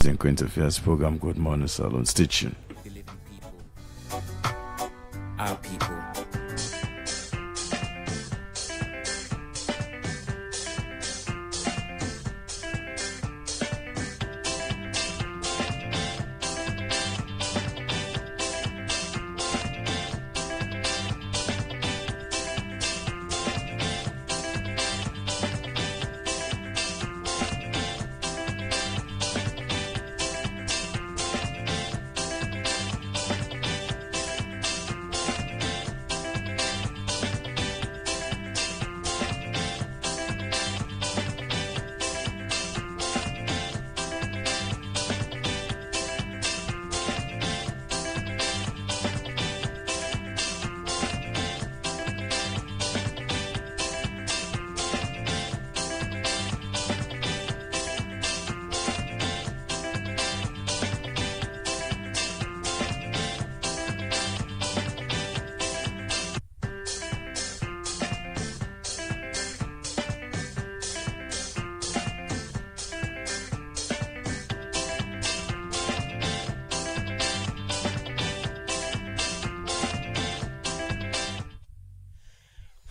and Current Affairs program, Good Morning Salon. Stay tuned. The living people, our people.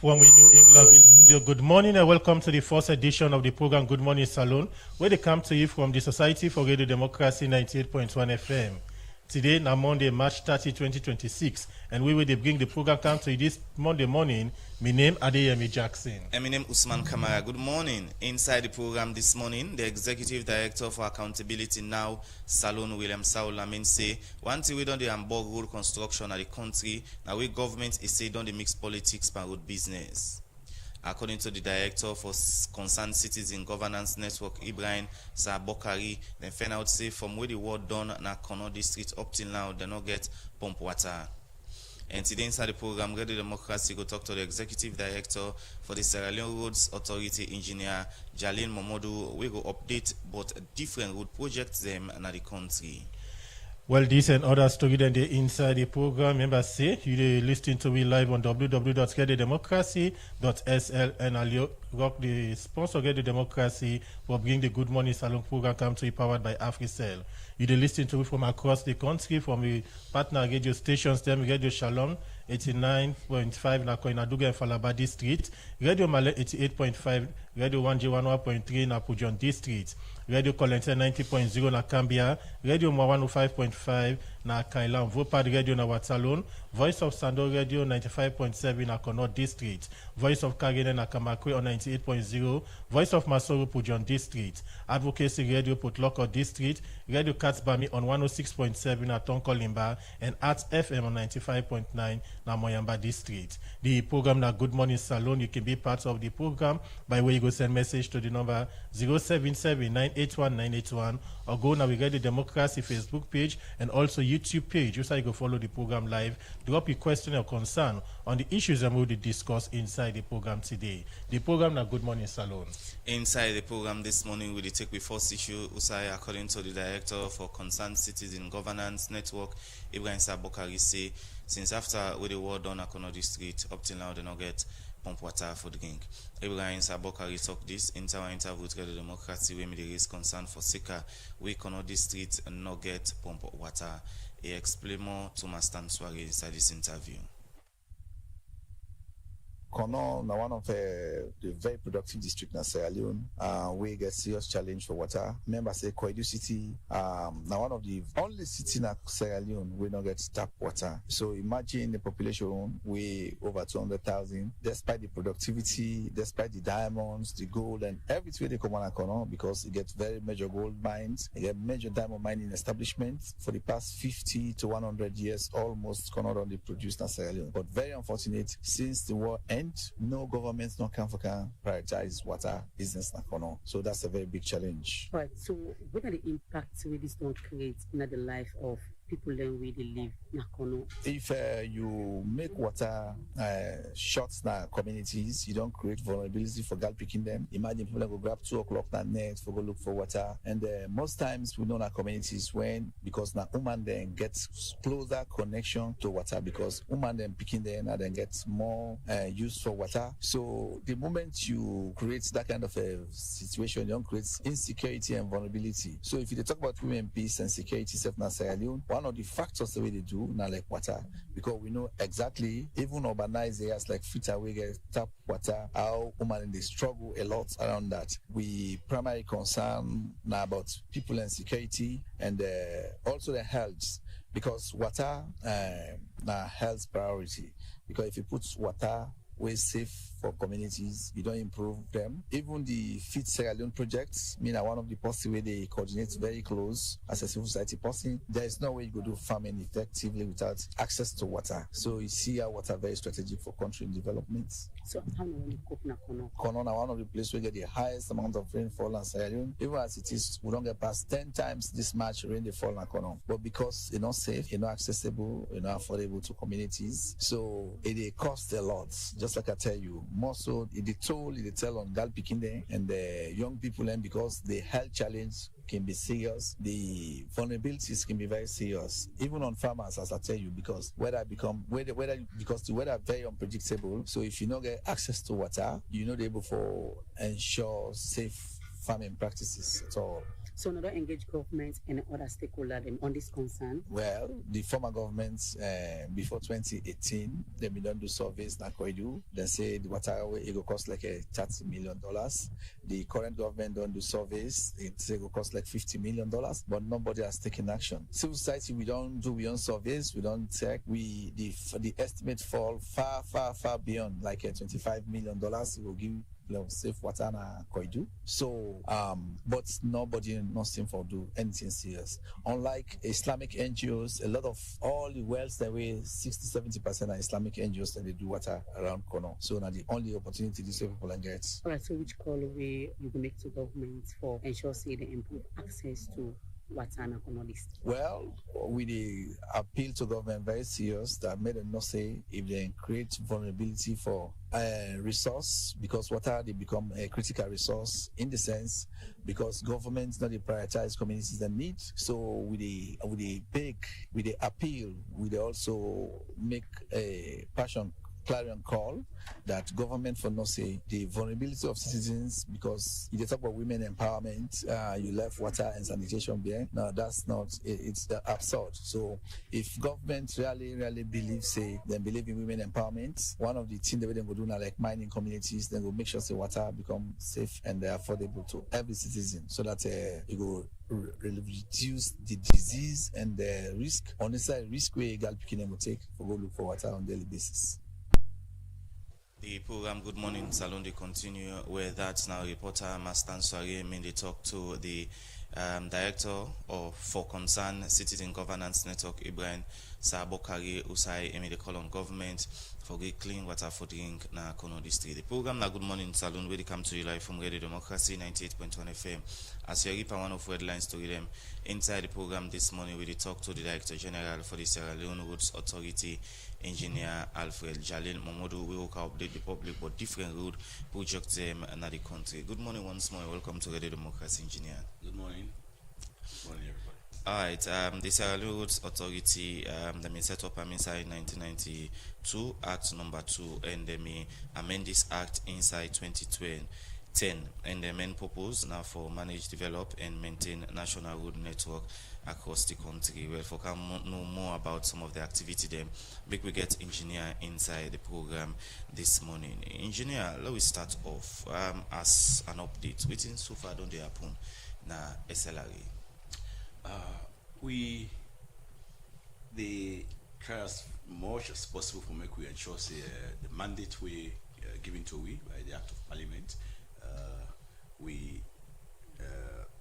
From New England Studio, good morning and welcome to the first edition of the program Good Morning Salon, where they come to you from the Society for Radio Democracy 98.1 FM. Today, now Monday, March 30, 2026, and we will bring the program come to you this Monday morning. My name is Adeyemi Jackson. And my name is Usman Kamara. Good morning. Inside the program this morning, the Executive Director for Accountability Now, Salon William Saulamin, say, one thing we don't do Hamburg road construction at the country, now we government is say don't they mix politics and road business. According to the Director for Concerned Citizen Governance Network, Ibrahim Sabokari, then find out say from where the work done na Kono district up till now, they not get pump water. And today inside the program, Radio Democracy go talk to the Executive Director for the Sierra Leone Roads Authority Engineer Jalin Momodu. We go update but different road projects them in the country. Well, this and other story then they inside the program. Remember, say you listening to me live on www.getthedemocracy.sl and I'll rock the sponsor Get the Democracy for bringing the Good Morning Salon program come to you powered by AfriCell. You listening to me from across the country from the partner radio stations. Them Radio Shalom 89.5 na Koinaduga and Falaba District, Radio Malay 88.5, Radio 1G101.3 na Pujon District, Radio Colente 90.0 na Cambia, Radio Mwa 105.5 na Kaila Vopad Radio na Watsalon, Voice of Sando Radio 95.7 na Kono District, Voice of Kagene na Kamakwe on 98.0, Voice of Masoro Pujon District, Advocacy Radio Putloko District, Radio Katsbami on 106.7 na Tonko Limba, and Arts FM on 95.9 na Moyamba District. The program na Good Morning Salon, you can be part of the program by way you go send message to the number 077-981-981 or go now we get the Democracy Facebook page and also YouTube page. You say go follow the program live. Drop your question or concern on the issues that we will discuss inside the program today. The program na Good Morning Salon. Inside the program this morning, we will take the first issue, Usai, according to the Director for Concerned Citizen Governance Network, Ibrahim Sabokari, say, since after with the war done at Kono District, up till now they not get pump water for the gang. Ibrahim Sabokari talk this in our interview with the Democracy where there is concern for Sika, we Kono District not get pump water. He explain more to Master Swari inside this interview. Kono na one of the very productive district in Sierra Leone. We get serious challenge for water. Remember, say Koidu City, now one of the only city in Sierra Leone we don't get tap water. So imagine the population we over 200,000. Despite the productivity, despite the diamonds, the gold, and everything they come on Kono because it gets very major gold mines, it get major diamond mining establishments for the past 50 to 100 years. Almost Kono only produced in Sierra Leone, but very unfortunate since the war ended. No governments, no can prioritize water business na Kono. So that's a very big challenge. Right. So what are the impacts will this don't create in the life of people then where they live na kono. If you make water short na communities, you don't create vulnerability for girl picking them. Imagine people go grab 2 o'clock na net for go look for water. And most times we know in our communities when, because na woman then gets closer connection to water, because woman then picking them and then gets more use for water. So the moment you create that kind of a situation, you don't create insecurity and vulnerability. So if you talk about women peace and security self na Sierra Leone, one of the factors the way they do now like water, because we know exactly even urbanized areas like Fita we get tap water, how women they struggle a lot around that. We primary concern now about people and security and also the health, because water na health priority, because if you put water way safe for communities, you don't improve them. Even the Fit Sierra Leone projects, one of the policy where they coordinate very close as a civil society person. There is no way you could do farming effectively without access to water. So you see our water very strategic for country development. So how many cook na kono? Kono na one of the places we get the highest amount of rainfall in Sierra Leone. Even as it is, we don't get past 10 times this much rain they fall in Kono. But because it's not safe, it's not accessible, it's not affordable to communities, so it costs a lot. Just like I tell you, more so it tell on girl picking there and the young people, and because the health challenge can be serious, the vulnerabilities can be very serious, even on farmers, as I tell you, because because the weather very unpredictable. So if you don't get access to water, you're not able to ensure safe farming practices at all. So not engage government and other stakeholders on this concern? Well, the former governments before 2018, they don't do surveys like we do. They say the water it will cost like $30 million. The current government don't do surveys. It will cost like $50 million, but nobody has taken action. Civil society, we don't do beyond surveys. We don't check. The estimate fall far beyond like $25 million. It will give safe water na Koidu. So, but nobody, nothing for do anything serious. Unlike Islamic NGOs, a lot of all the wells that way 60-70% are Islamic NGOs that they do water around Kono. So now the only opportunity these people can get. All right. So which call way you can make to government for ensure say they improve access to water na Kono list? Well, we the appeal to government very serious that made them not say if they create vulnerability for resource, because water they become a critical resource in the sense because governments not they prioritize communities that need. So with the appeal, we also make a clarion call that government for not say the vulnerability of citizens, because if you talk about women empowerment, you left water and sanitation there. No, that's not. It's absurd. So if government really believe in women empowerment, one of the things that they will do now like mining communities, then will make sure the water become safe and affordable to every citizen, so that it will reduce the disease and the risk. Honestly, risk where girl picking will take for go look for water on daily basis. The program Good Morning Salon they continue where that's now reporter Master Soare they talk to the director of for concern citizen governance network Ibrahim Sabokari Usai they call on government for get clean water for drink na Kono district. The program na Good Morning Salon where they come to you live from Radio Democracy 98.1 FM. As you reap one of headlines to read them inside the program this morning, we talk to the Director General for the Sierra Leone Roads Authority, Engineer Alfred Jalil Momodu. We will update the public about different road projects in the country. Good morning once more. Welcome to Radio Democracy, Engineer. Good morning. Good morning, everybody. All right. The Sierra Leone Roads Authority, they been set up inside 1992, Act number 2, and they may amend this Act inside 2010. And the main purpose now for manage, develop, and maintain national road network across the country. Well, for come know more about some of the activity them, we get engineer inside the program this morning. Engineer, let me start off as an update. Waiting so far don't they happen na SLRA? They try as much as possible for make we ensure the mandate we given to we by the Act of Parliament. We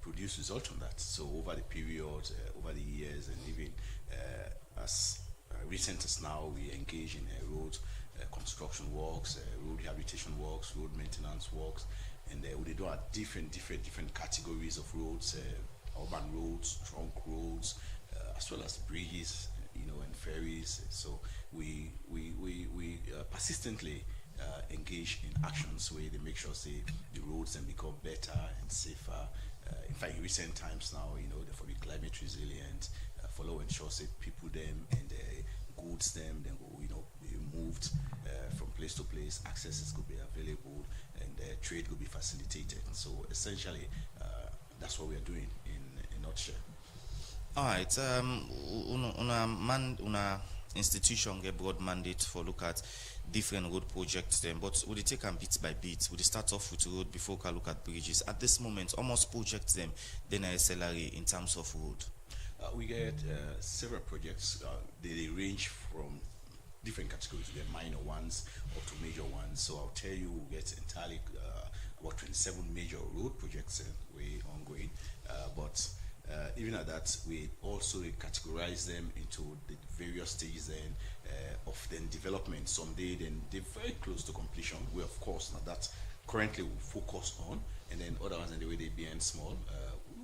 produce results on that. So over the period, over the years, and even as recent as now, we engage in road construction works, road rehabilitation works, road maintenance works, and we do our different categories of roads: urban roads, trunk roads, as well as bridges, and ferries. So we persistently engage in actions where they make sure, say, the roads then become better and safer. In fact, in recent times now, they for be climate resilient, follow ensure, say, people them and goods them, then go, be moved from place to place, accesses could be available, and trade could be facilitated. So essentially, that's what we are doing in a nutshell. All right. Una institution get broad mandate for look at different road projects then, but would it take them bit by bit? Would it start off with road before we look at bridges? At this moment, almost projects them then a salary in terms of road. We get several projects. They range from different categories. We get minor ones up to major ones. So I'll tell you, we get entirely about 27 major road projects we ongoing. But even at that, we also categorize them into the various stages then of then development. Someday then they're very close to completion. We of course now that currently we focus on, and then other ones and the way they being small.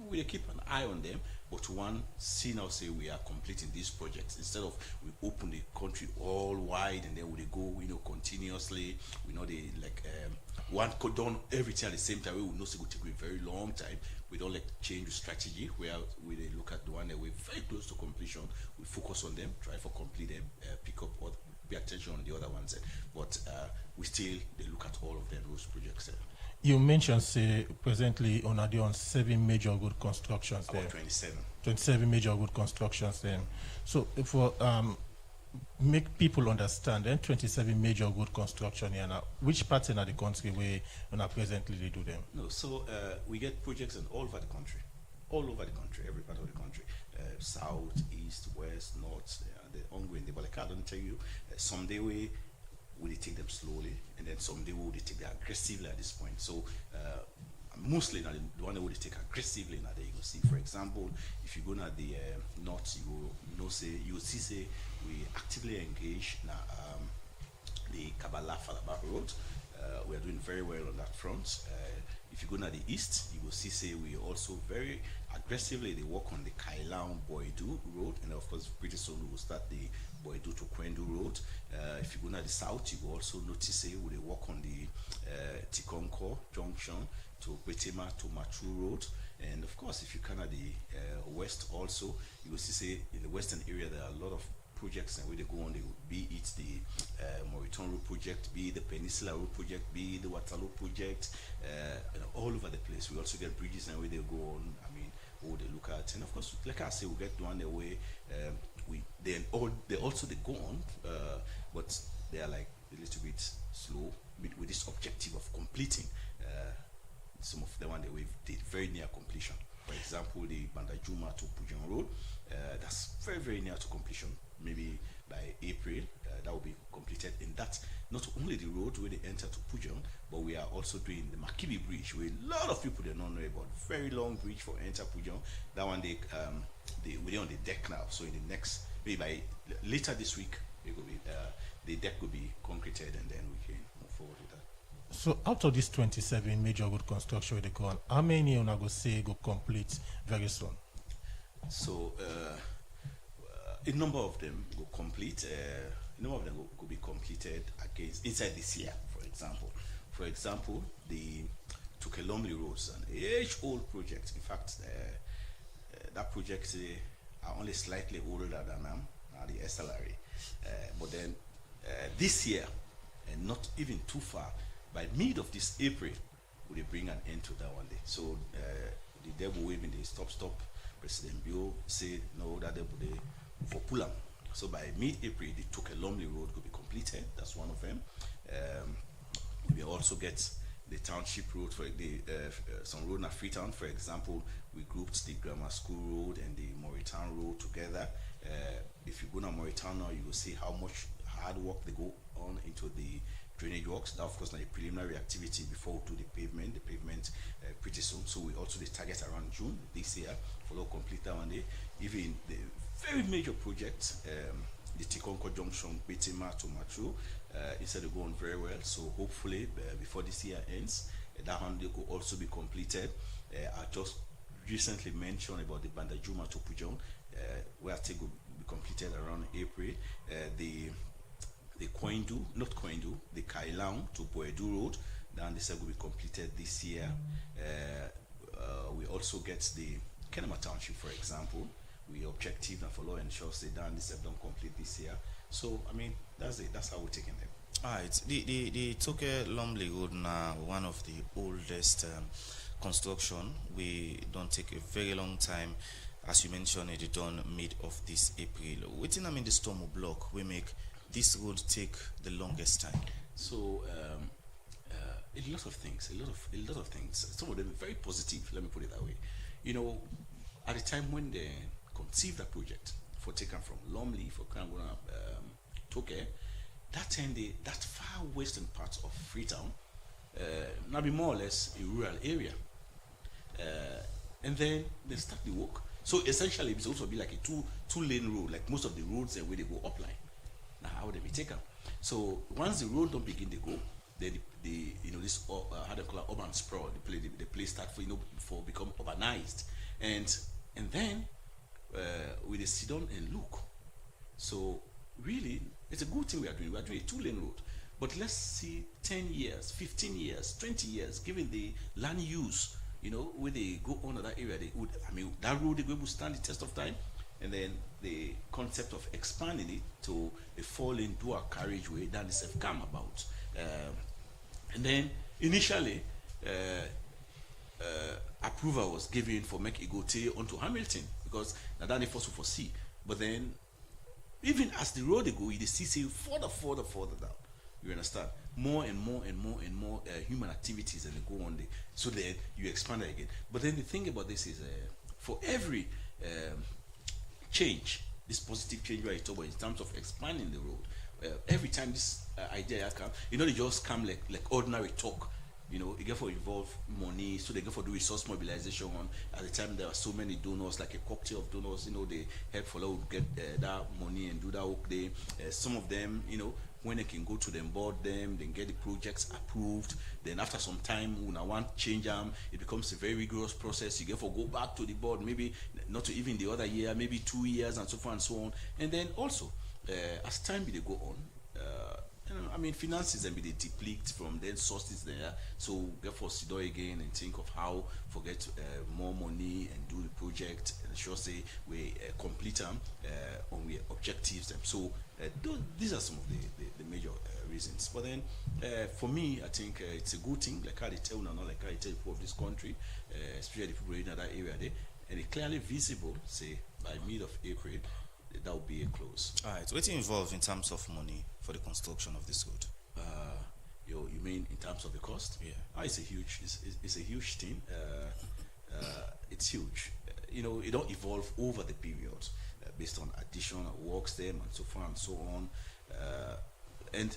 We keep an eye on them, but one see now say we are completing these projects instead of we open the country all wide and then we go continuously. We know they like one could done everything at the same time. We will know it will take a very long time. We don't like change the strategy where we look at the one that we're very close to completion. We focus on them, try for complete them, pick up or pay attention on the other ones. But we still they look at all of them those projects. You mentioned, say, presently on 7 major road constructions there. About 27. 27 major road constructions then. So for make people understand, then 27 major road construction here now, which parts in the country where presently they do them? No, so we get projects in all over the country. All over the country, every part of the country. South, east, west, north, they're ongoing. But like I don't tell you, someday we take them slowly, and then someday we will take them aggressively at this point. So mostly now the one that would take aggressively now there you go see. For example, if you go now the north, you will see we actively engage now the Kabbalah Falaba Road. We are doing very well on that front. If you go now the east, you will see say we also very aggressively they work on the Kailan Boidu Road, and of course pretty soon we will start the Boidu to Kwendu Road. If you go now the south, you will also notice say we work on the Tikonko Junction to Betima to Machu Road. And of course, if you come at the west also, you will see say in the western area there are a lot of projects and where they go on, be it the Moriton Road project, be it the Peninsula Road project, be it the Waterloo project, all over the place. We also get bridges and where they go on, what they look at. And of course, like I say, we get one the way they also go on, but they are like a little bit slow with this objective of completing some of the one that we did very near completion. For example, the Bandajuma to Pujan Road, that's very, very near to completion. Maybe by April, that will be completed. And that's not only the road where they enter to Pujan, but we are also doing the Makibi Bridge, where a lot of people they don't know about. Very long bridge for enter Pujan. That one we're on the deck now. So in the next, maybe by later this week, it will be the deck will be concreted, and then we can move forward with that. So out of these 27 major road construction they go on, how many you go say go complete very soon? So a number of them go complete. A number of them will be completed inside this year. For example, the Tukelomli Roads, an age-old project. In fact, that project are only slightly older than the SLRA. But then this year, and not even too far, by mid of this April, will they bring an end to that one day. So the devil waving the stop. President Bill said no, that they would for Pulam. So by mid-April, the Tokelomli Road will be completed. That's one of them. We also get the township road for the some road in Freetown. For example, we grouped the Grammar School Road and the Moriton Road together. If you go to Moriton now, you will see how much hard work they go on into the drainage works. That of course is a preliminary activity before we do the pavement. Pretty soon. So we also the target around June this year for to complete that one day. Even the very major project, the Tikonko Junction, Betima to Machu, instead of going very well. So hopefully before this year ends, that one day could also be completed. I just recently mentioned about the Bandajuma to Pujon. where I think will be completed around April. The the Kailang to Boedu Road, then this will be completed this year. We also get the Kenema Township, for example. We objective and follow and ensure say down this have done complete this year. So I mean that's it. That's how we're taking them. Alright, the Toky Lumley Road now one of the oldest construction. We don't take a very long time. As you mentioned, it done mid of this April. Within the storm block, we make this road take the longest time. So a lot of things. Some of them very positive. Let me put it that way. You know, at the time when they conceived that project for taken from Lumley for Kanguna Toky, that far western part of Freetown, now be more or less a rural area. And then they start the work. So essentially, it's also be like a two-lane road, like most of the roads where they go upline. Now, how would they be taken? So once the road don't begin to go, then this how they call it urban sprawl, the place start for become urbanized, and then we just sit down and look. So really, it's a good thing we are doing. We are doing a two-lane road, but let's see 10 years, 15 years, 20 years, given the land use. Where they go on to that area, that road they will stand the test of time, and then the concept of expanding it to a four-lane dual carriageway that is have come about. And then initially, approval was given for make Igote onto Hamilton because that they first foresee. But then, even as the road they go, you see say further down. You understand? More and more human activities and they go on there. So then you expand it again. But then the thing about this is for every change, this positive change where you talk about in terms of expanding the road, every time this idea comes, they just come like ordinary talk. You get for involve money, so they get for do resource mobilization on. At the time there are so many donors, like a cocktail of donors, they help for would get that money and do that work there. Some of them, when they can go to them, board them, then get the projects approved. Then after some time, when I want to change them, it becomes a very rigorous process. You get for go back to the board, maybe not to even the other year, maybe 2 years and so forth and so on. And then also, as time they go on, finances and be they deplete from then sources there. So therefore sit down again and think of how forget more money and do the project and sure say we complete them on we objectives them. So these are some of the major reasons. But then for me, I think it's a good thing. Like how they tell now, like how they tell people of this country, especially the people in that area there, and it's clearly visible. Say by mid of April, that will be a close. All right. What's involved in terms of money for the construction of this road? You mean in terms of the cost? Yeah. It's a huge thing. It's huge. It don't evolve over the period based on additional works them and so far and so on. And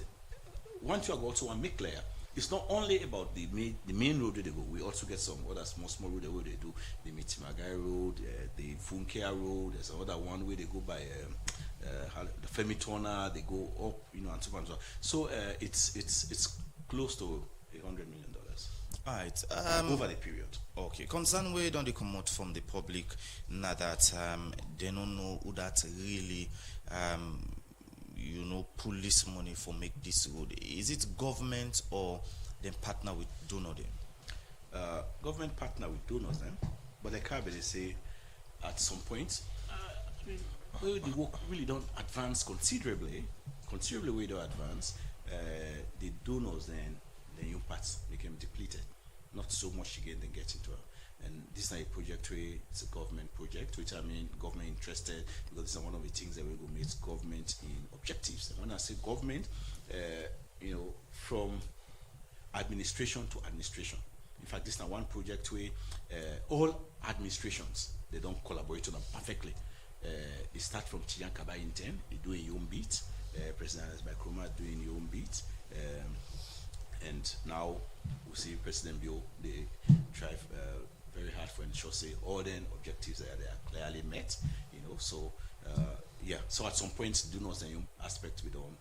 one thing I also want to make clear, it's not only about the main road where they go. We also get some other small road where they do the Mitimagai Road, the Funkia Road. There's another one where they go by the Femitona. They go up, and so on and so on. So it's close to $100 million. All right. Over the period. Okay. Concern where don't they come out from the public now that they don't know who that really pull this money for make this road. Is it government or then partner with donor them? Government partner with donors them, but they can't really say at some point. The work really don't advance considerably we don't advance. The donors then the new parts became depleted. Not so much again than get into it. And this is not a project where it's a government project, which government interested, because this is one of the things that we will meet government in objectives. And when I say government, from administration to administration. In fact, this is not one project where all administrations, they don't collaborate on them perfectly. It starts from Tiyan Kaba in 10, they do a own beat, President Kroma doing your own beat, and now we see President Bio, they try very hard for ensure say all the objectives that they are clearly met, so so at some point do not the aspect we don't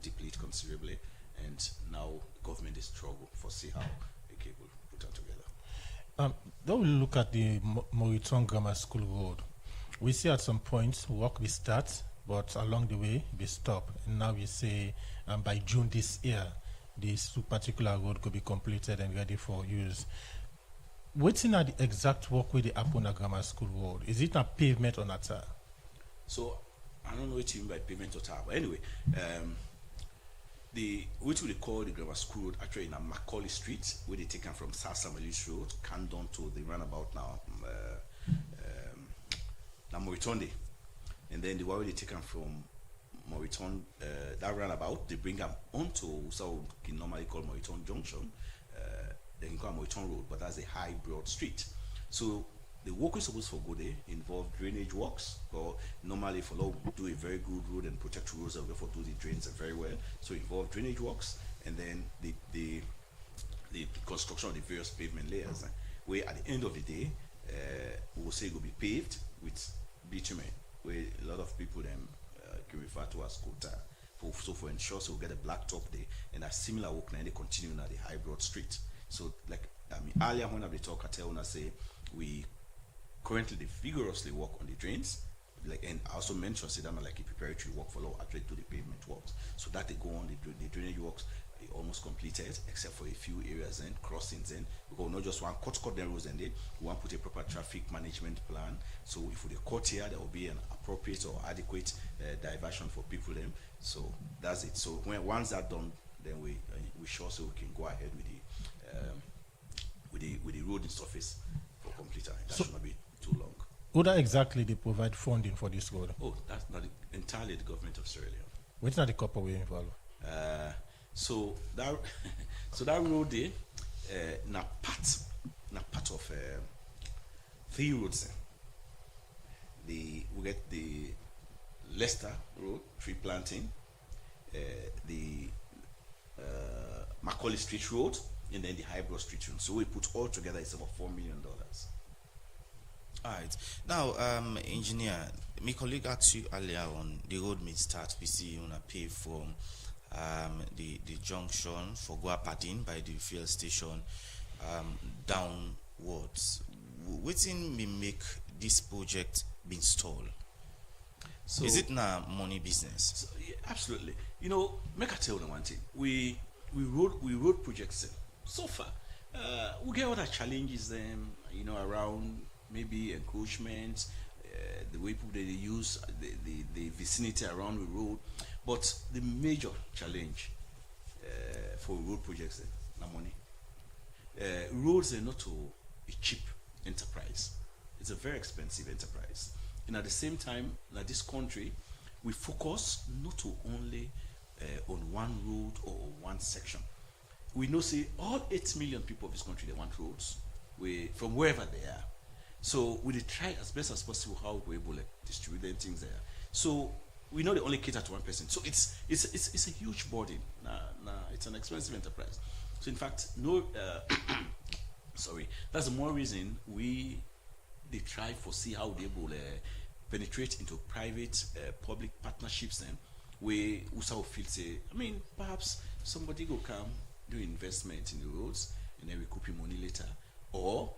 deplete considerably, and now government is struggle for see how they can put that together. Then we look at the Moriton Grammar School Road. We see at some point work we start, but along the way we stop. And now we say by June this year, this particular road could be completed and ready for use. Waiting at the exact work with the Apona Grammar School road, is it a pavement or not? So I don't know what you mean by pavement or tar, but anyway, what we call the Grammar School road actually in a Macaulay Street, where they taken from Sasamalis Road, down to the roundabout now, Moriton, and then the one they taken from Moriton, that roundabout, they bring them onto so we can normally call Moriton Junction. They can call Moriton Road, but that's a high broad street. So the work we're supposed to go there involve drainage works, or normally for law do a very good road and protect roads and therefore do the drains very well. So involve drainage works and then the construction of the various pavement layers. Where at the end of the day, we will say it will be paved with bitumen, where a lot of people then can refer to as quota. So for ensure, so we get a black top there, and a similar work now they continue at the high broad street. So like earlier when I talk, I tell when I say we currently they vigorously work on the drains, like, and I also mentioned say that like a preparatory work for law actually to the pavement works. So that they go on the drainage works almost completed, except for a few areas and crossings in. Because not just one cut the roads and then we want to put a proper traffic management plan. So if we cut here, there will be an appropriate or adequate diversion for people then. So that's it. So when once that's done, then we sure so we can go ahead with the road and surface for complete. That should not be too long. Who that exactly they provide funding for this road? Oh, that's not entirely the government of Sierra Leone. What's not the copper way involved? So that road there, na part of 3 roads. We get the Leicester Road, tree planting, the Macaulay Street Road, and then the Highbrow Street Road. So we put all together, it's about $4 million. All right. Now, engineer, my colleague asked you earlier on the road may start. We see you wanna pay from the junction for Guapadin by the fuel station downwards. Waiting may make this project be installed. So is it now money business? So, yeah, absolutely. You know, make I tell them one thing. We road projects so far. We get other challenges around maybe encroachment, the way people they use the vicinity around the road. But the major challenge for road projects is not money. Roads are not a cheap enterprise. It's a very expensive enterprise. And at the same time, like this country, we focus not only on one road or one section. We know, say, all 8 million people of this country, they want roads from wherever they are. So we try as best as possible how we're able to distribute them things there. So we know they only cater to one person. So it's a huge burden. It's an expensive enterprise. So in fact, that's the more reason they try to see how they will penetrate into private public partnerships then where also feel say, perhaps somebody will come do investment in the roads and then we recoup your money later, or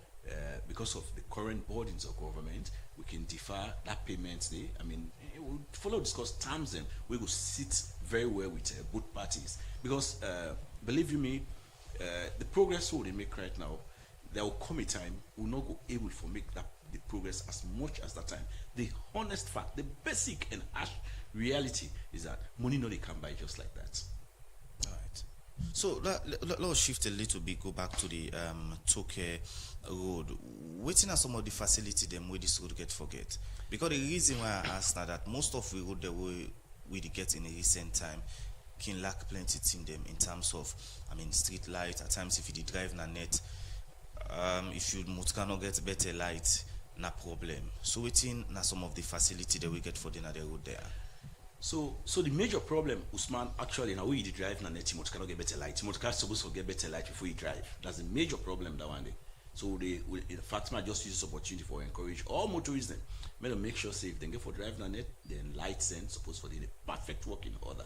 because of the current burdens of government, we can defer that payment day. We'll follow discuss terms then we will sit very well with both parties, because believe you me, the progress we make right now, there will come a time we'll not go able to make the progress as much as that time. The honest fact, the basic and harsh reality is that money not they come by just like that. All right. So let's shift a little bit, go back to the Toky road. Waiting at some of the facility them where this road get forget. Because the reason why I asked now that most of the road the way we get in a recent time can lack plenty in them in terms of street light. At times if you drive na net, if you cannot get better light, no problem. So waiting na some of the facility that we get for the road there. So the major problem, Usman, actually now we drive na net, you cannot get better light. You supposed to get better light before you drive. That's the major problem that one day. So in fact, I just use this opportunity for encourage all motorists then make sure say if they get for drive na net, then lights then supposed for the perfect working order.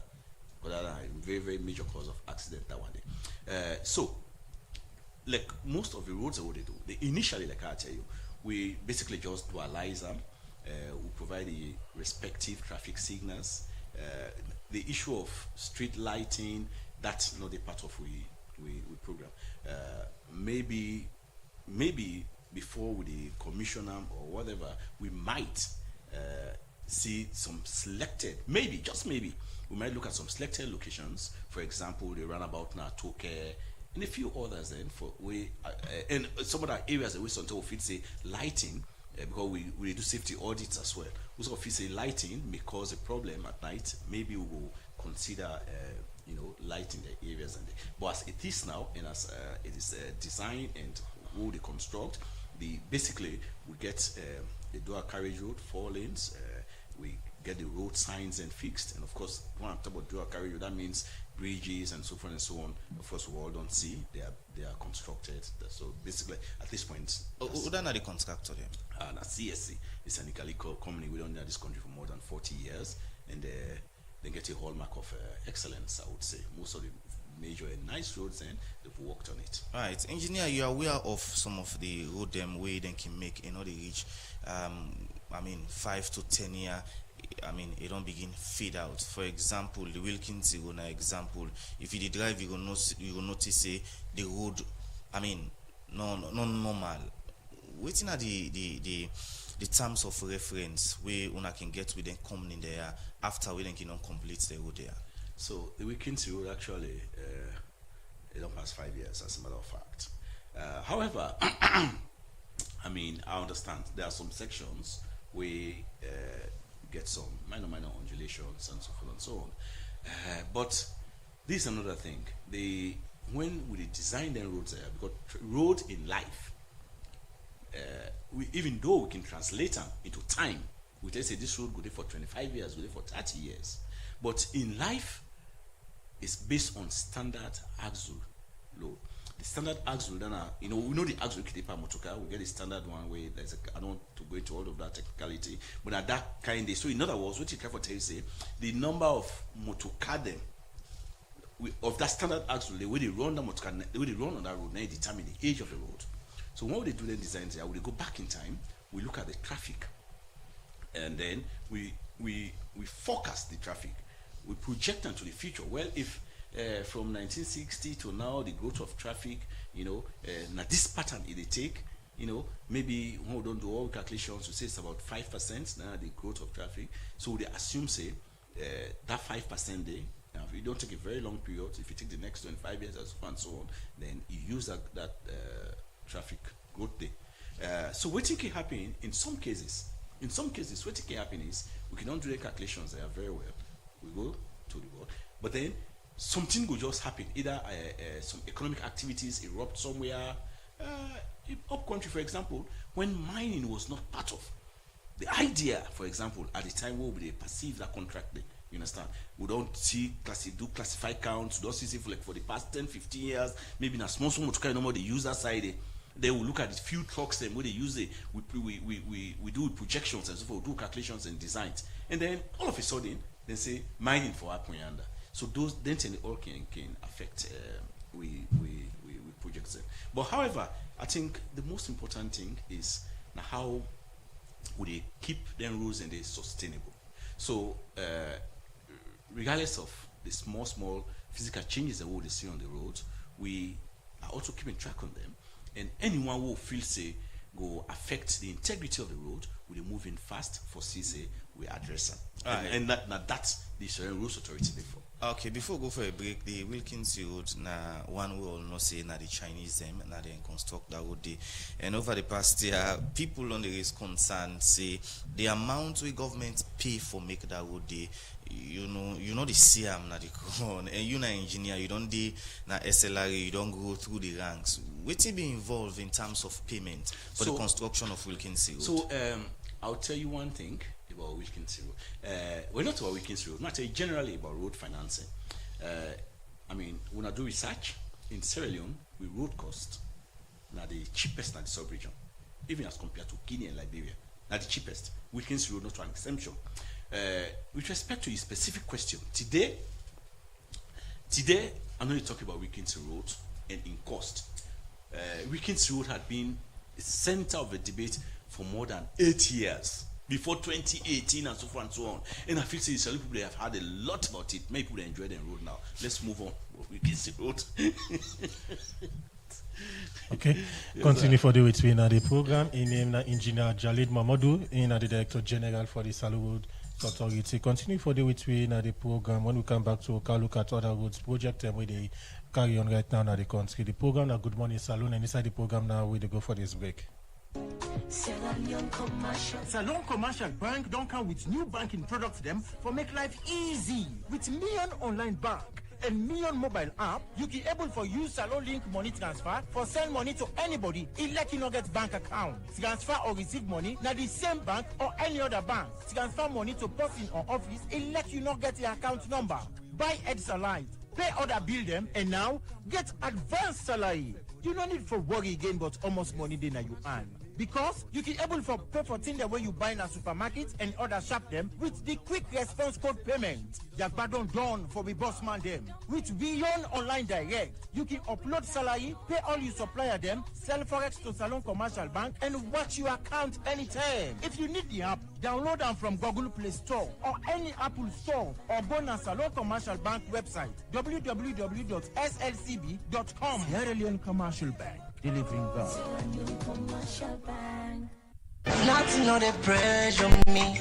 Because that's a very, very major cause of accident that one day. So like most of the roads that what they do, they initially, like I tell you, we basically just dualize them We provide the respective traffic signals. The issue of street lighting, that's not a part of we program. Maybe before with the commissioner or whatever, we might see some selected, maybe, just maybe, we might look at some selected locations. For example, the runabout now, Toky, and a few others then, for and some other areas that we sometimes fit say lighting, because we do safety audits as well. We sort of say lighting may cause a problem at night. Maybe we will consider lighting the areas, but as it is now, and as it is designed and who they construct, basically we get the dual carriage road, 4 lanes. We get the road signs and fixed, and of course when I'm talking about dual carriage road, that means bridges and so forth and so on. Of course, we all don't see they are constructed. So basically, at this point, who done the contractor then? CSC is an Icalico company. We don't know this country for more than 40 years, and they get a hallmark of excellence. I would say most of the major and nice roads, and they've worked on it. All right, engineer, you are aware of some of the road them way they can make in order to reach 5 to 10 year. It don't begin fade out. For example, the Wilkins Road, example, if you drive, you will notice the road, no normal. Waiting at the terms of reference where una can get with them coming in there after we then can complete the road there. So the Wilkins Road actually it don't pass 5 years, as a matter of fact. However, I understand there are some sections where get some minor undulations and so forth and so on. But this is another thing. When we design the roads there, because road in life, even though we can translate them into time, we just say this road go there for 25 years, go there for 30 years. But in life, it's based on standard axle load. The standard axle, then we know the axle Kitipa motoka. We get the standard one where there's I don't want to go into all of that technicality, but at that kind of, so in other words, what you try to tell you say the number of motoka them of that standard axle, the way they run the motoka, the way they run on that road, now determine the age of the road. So when they do the designs here, we go back in time, we look at the traffic, and then we forecast the traffic. We project into the future. Well, if from 1960 to now, the growth of traffic, now this pattern it take, maybe when we don't do all calculations, we say it's about 5% now the growth of traffic. So they assume say that 5% day. Now, if you don't take a very long period, if you take the next 25 years and so on, then you use that traffic growth day. So what can happen in some cases? In some cases, what can happen is we cannot do the calculations there very well. We go to the board, but then something will just happen. Either some economic activities erupt somewhere. Up country, for example, when mining was not part of the idea, for example, at the time where they perceive that contract, you understand? We don't see classify counts. We don't see for the past 10, 15 years, maybe in a small kind of the user side. They will look at the few trucks and where they use it. We do projections and so forth, do calculations and designs, and then all of a sudden they say mining for Apuyanda. So those then all can affect we project them. But however, I think the most important thing is now how would they keep them rules and they sustainable. So regardless of the small physical changes that we will see on the road, we are also keeping track on them. And anyone who feels say go affect the integrity of the road, we move in fast for CSA, we address them. And that's the Syrian Rules Authority therefore. Okay, before we go for a break, the Wilkins Road, one will not say the Chinese them, they construct that road. And over the past year, people on the race concerned say the amount we government pay for make that road you know the CM na the crown, and you na engineer, you don't do na SLRA, you don't go through the ranks. What will be involved in terms of payment for the construction of Wilkins Road? So I'll tell you one thing about Wilkins Road. Well, not about Wilkins Road, not generally about road financing. When I do research in Sierra Leone, we road cost now the cheapest in the sub-region, even as compared to Guinea and Liberia. Now the cheapest. Wilkins Road, not one exemption. With respect to your specific question, today I'm going to talk about Wilkins Road and in cost. Wilkins Road had been the center of a debate for more than 8 years. before 2018 and so forth and so on. And I feel the Salone people have had a lot about it. Many people enjoy the road now. Let's move on. We can see road. Okay, yes, continue for the between the program. In name Engineer Jalid Mamadou, in the Director General for the Salone Road Authority. Continue for the between the program. When we come back to look at other roads project and where they carry on right now in the country. The program now Good Morning Salone, and inside the program now we go for this break. Salone Commercial Bank don't come with new banking products them for make life easy. With Million Online Bank and Million Mobile app, you can able for use Salone Link money transfer for send money to anybody. It let you not get bank account. Transfer or receive money now the same bank or any other bank. Transfer money to person or office. It let you not get the account number. Buy Ed Salite, pay other bill them, and now get advanced salary. You don't need for worry again, but almost money then you earn. Because you can able for pay for things the way you buy in a supermarket and other shop them with the quick response code payment. Yagbadon done for the boss man them. With Beyond Online Direct, you can upload salary, pay all your supplier them, sell forex to Salone Commercial Bank, and watch your account anytime. If you need the app, download them from Google Play Store or any Apple Store, or go to Salone Commercial Bank website www.slcb.com. Sierra Leone Commercial Bank, delivering God. Nothing on the pressure me.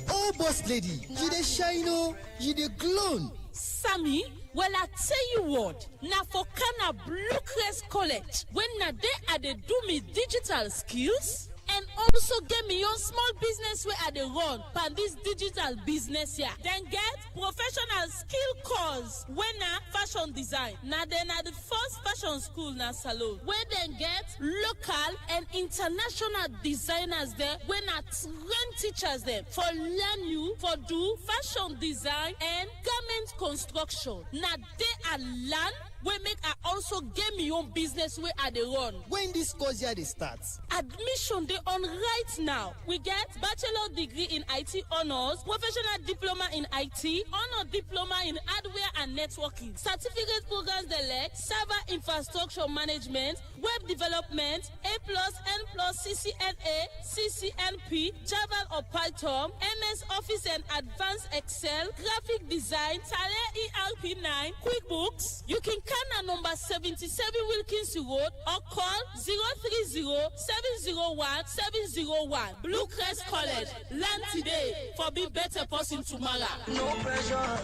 Oh, boss lady, you the shine, oh, you the glow. Sammy, well, I tell you what, now for Kana Blue Crest College, when na they are they do me digital skills, and also get me your small business where I they run pan this digital business here. Then get professional skill course when na fashion design. Now then at the first fashion school na Salone, where then get local and international designers there when na train teachers them for learn you for do fashion design and garment construction. Now they are learn we make I also get me own business where I they run. When this course here they start? Admission they on right now. We get bachelor degree in IT honors, professional diploma in IT, honor diploma in hardware and networking, certificate programs select, server infrastructure management, web development, A+, N+, CCNA, CCNP, Java or Python, MS Office and Advanced Excel, graphic design, Tale ERP9, QuickBooks. You can Kana number 77 Wilkins Road or call 030-701-701. Blue Crest College. Learn today for be better person tomorrow. No pressure.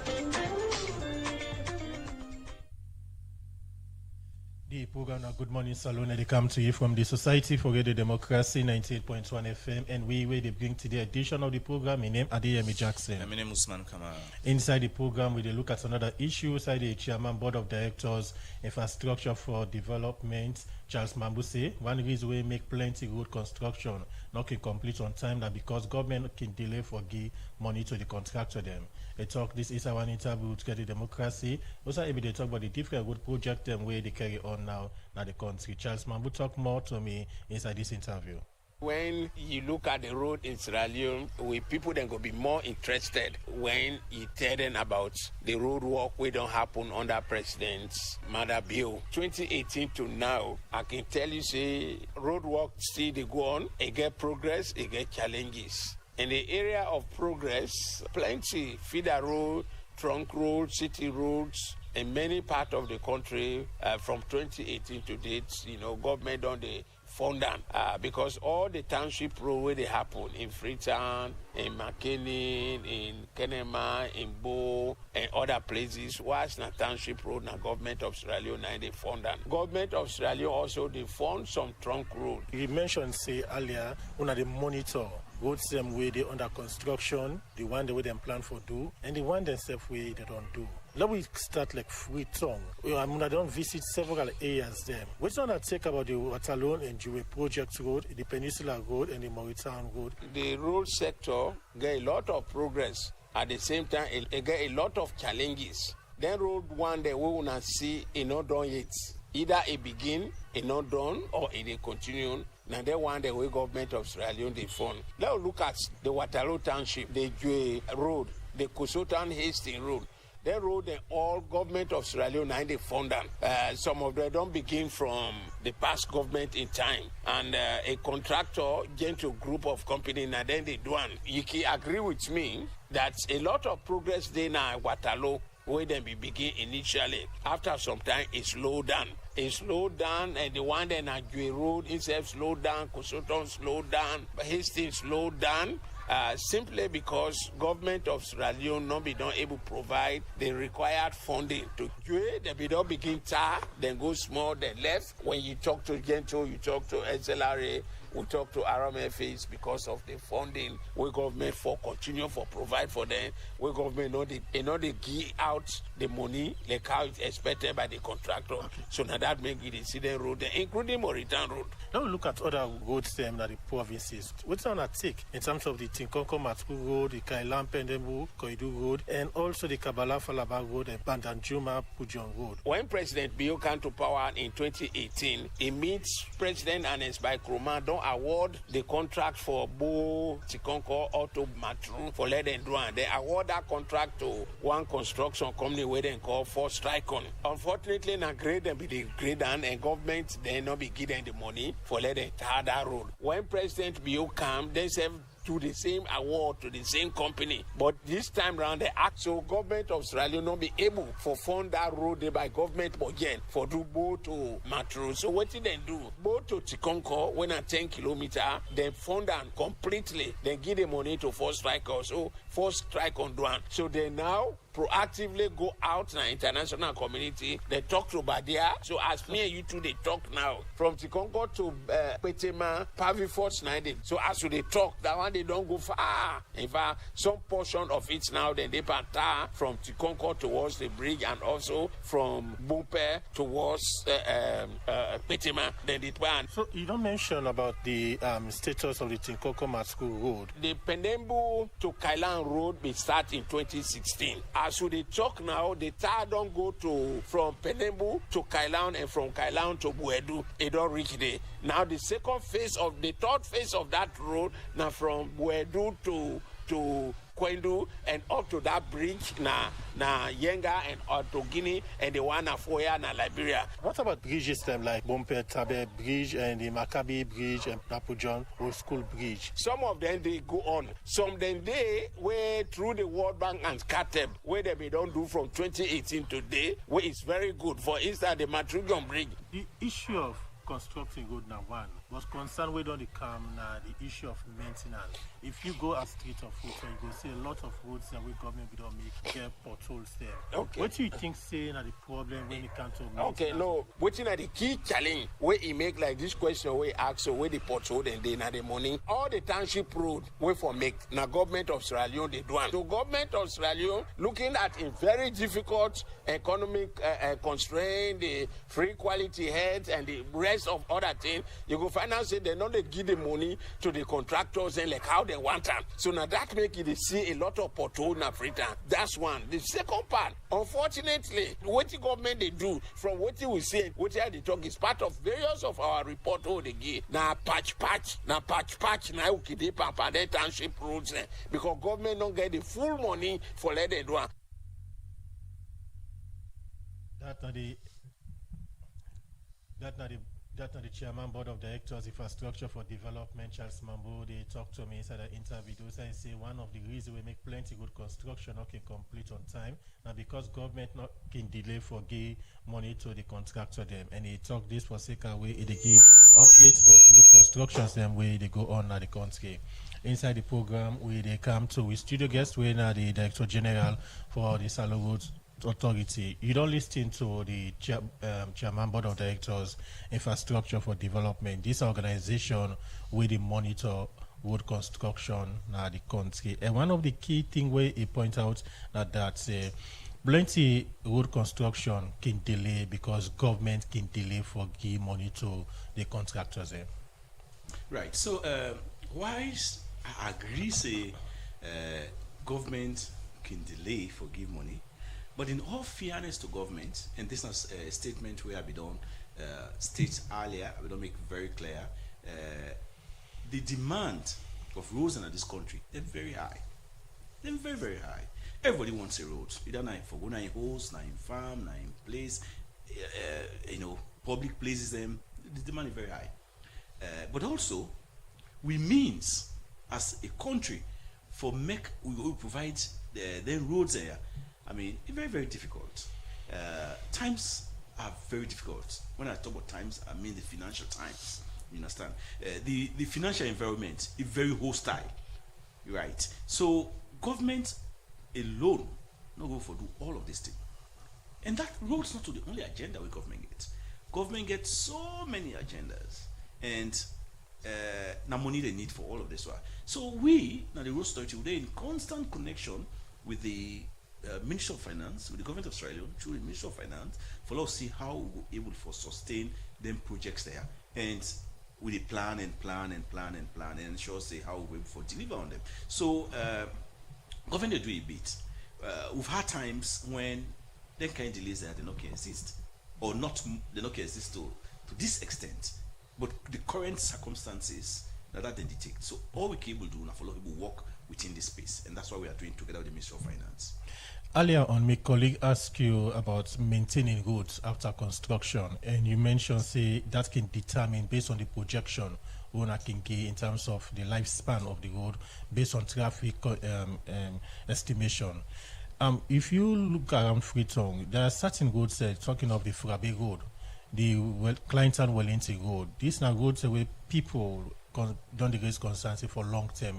The program now Good Morning Salone, they come to you from the Society for Radio Democracy 98.1 FM, and we they bring to the edition of the program. My name Adeyemi Jackson. My name Usman Kamara. Inside the program, we look at another issue. Inside the Chairman Board of Directors, Infrastructure for Development, Charles Mambuse. One reason we make plenty road construction not can complete on time that because government can delay for give money to the contractor them. They talk this is our interview to get the democracy. Also, maybe they talk about the different road project and where they carry on now in the country. Charles Mambu talk more to me inside this interview. When you look at the road in Sierra Leone, people then go be more interested when you tell them about the road work we don't happen under President's Mother Bill. 2018 to now, I can tell you say road work still they go on, it get progress, it get challenges. In the area of progress, plenty feeder road, trunk road, city roads, in many parts of the country from 2018 to date, government on the fund them because all the township road where they happen in Freetown, in McKinney, in Kenema, in Bo, and other places, was na township road na government of Sierra Leone and they fund them. Government of Sierra Leone also they fund some trunk road. You mentioned say earlier, una the monitor roads them way they under construction, the one the way them plan for do, and the one themselves way they don't do. Let we start like Moriton. I don't visit several areas there. What's on that take about the Waterloo and Jewel Project Road, the Peninsula Road, and the Moriton Road? The road sector get a lot of progress. At the same time, it get a lot of challenges. Then road one that we wanna see it not done yet. Either it begin, it not done, or it continue. Now they want the way government of Sierra Leone they fund. Let's look at the Waterloo Township, the Jewel Road, the Kosotan Hastings Road. They road and all government of Sierra Leone and they fund them. Some of them don't begin from the past government in time. And a contractor get to a group of company and then they do one. You can agree with me that a lot of progress there now at Waterloo where then we begin initially. After some time, it slowed down. It slowed down, and the one that Najwe Road itself slowed down, Kosoton slowed down, Hastings slowed down. Simply because government of Sierra Leone not be done able to provide the required funding to do it. They be don't begin tar, then go small, then left. When you talk to Gento, you talk to SLRA, we talk to RMFAs because of the funding where government for continue for provide for them, where government they give out the money like how it's expected by the contractor. Okay. So now that make it incident road, including Moriton Road. Now we look at other roads that the provinces. What's on a take in terms of the Tinkonko Matku Road, the Kailan Pendembu, Koidu Road, and also the Kabbalah Falaba Road and Bandanjuma Pujon Road? When President Bio came to power in 2018, he meets President Anes by Kroma don't award the contract for Bo Tikonko Auto Matru for Lead and Duan. They award that contract to one construction company where they call for Strike-On. Unfortunately, na grade them be the grade and government they not be giving the money for Lead and tar that road. When President Bio came, they said to the same award to the same company, but this time round the actual government of Sierra Leone not be able to fund that road there by government again for do Bo to Matru. So what did they do? Bo to Tikonko when at 10 kilometers, then fund them completely, then give the money to First Strike-On. So First Strike-On Duan. So they now proactively go out in the international community. They talk to Badia. So as me and you two, they talk now. From Tikonko to Petema, Pavi Forts 90. So as they talk, that one they don't go far. In fact, some portion of it now, then they pass from Tikonko towards the bridge and also from Bumpe towards Petema. Then they plan. So you don't mention about the status of the Tinkonko Matsku Road. The Penembu to Kailan Road will start in 2016. As we talk now, the tar don't go from Penembu to Kailan and from Kailan to Buedu. It don't reach there. Now the third phase of that road, now from Buedu to Kwendu and up to that bridge na Yenga and to Guinea and the one of Oya na Liberia. What about bridges like Bompe Tabe Bridge and the Maccabi Bridge and Napujon Old School Bridge? Some of them they go on. Some then they were through the World Bank and Kateb, where they don't do from 2018 today, where it's very good. For instance, the Matrigon Bridge. The issue of constructing road now one was concerned with on the come now the issue of maintenance. If you go a street of roads, you go see a lot of roads that we government we don't make get potholes there. Okay. What do you think saying are the problem when it comes to maintenance? Okay, no. What's in the key challenge where he make like this question where he asks so where the pothole and then at the morning all the township road where for make now government of Sierra Leone they do one. So government of Sierra Leone looking at a very difficult economic constraint, the free quality heads and the rest of other things, you go find out say they not they give the money to the contractors and like how they want them. So now that make it see a lot of pothole in Africa. That's one. The second part, unfortunately, what the government they do from what we say, what they talk is part of various of our report all they give. Now patch, now ukide papa they township roads because government don't get the full money for let them do. That's not the chairman board of directors infrastructure for development, Charles Mambo. They talked to me inside the interview. Those I say one of the reasons we make plenty good construction not can complete on time. Now because government not can delay for give money to the contractor them. And he talk this for second way they give updates for good constructions them way they go on at the country. Inside the program where they come to with studio guests where now the director general for the Salo Roads Authority. You don't listen to the chairman board of directors infrastructure for development. This organization where they monitor road construction now the country. And one of the key things where he point out that plenty road construction can delay because government can delay for give money to the contractors. Right. So why I agree say government can delay for give money. But in all fairness to government, and this is a statement where we don't state earlier, we don't make very clear, the demand of roads in this country, they're very high. They're very, very high. Everybody wants a road. Either na for going in house, na in farm, na in place, public places. Them the demand is very high. But also, we means as a country for we provide the roads there. I mean, it's very, very difficult. Times are very difficult. When I talk about times, I mean the financial times. You understand? The financial environment is very hostile, right? So government alone not go for do all of this thing, and that road's not to the only agenda we government gets. Government gets so many agendas, and now money they need for all of this one. So we now the road authority we're in constant connection with the Ministry of Finance, with the government of Australia through the Ministry of Finance, for us to see how we're able to sustain them projects there, and we plan and ensure say how we're able to deliver on them. So government they do a bit. We've had times when them kind of delays that they not can exist, or not they not can exist to this extent, but the current circumstances that they detect. So all we can able do now follow people work within this space, and that's what we are doing together with the Ministry of Finance. Earlier on, my colleague asked you about maintaining roads after construction, and you mentioned say that can determine based on the projection owner can get in terms of the lifespan of the road based on traffic estimation. If you look around Freetown, there are certain roads talking of the Furabe Road, the Clinton Wellington Road. These are roads where people don't raise concerns for long term.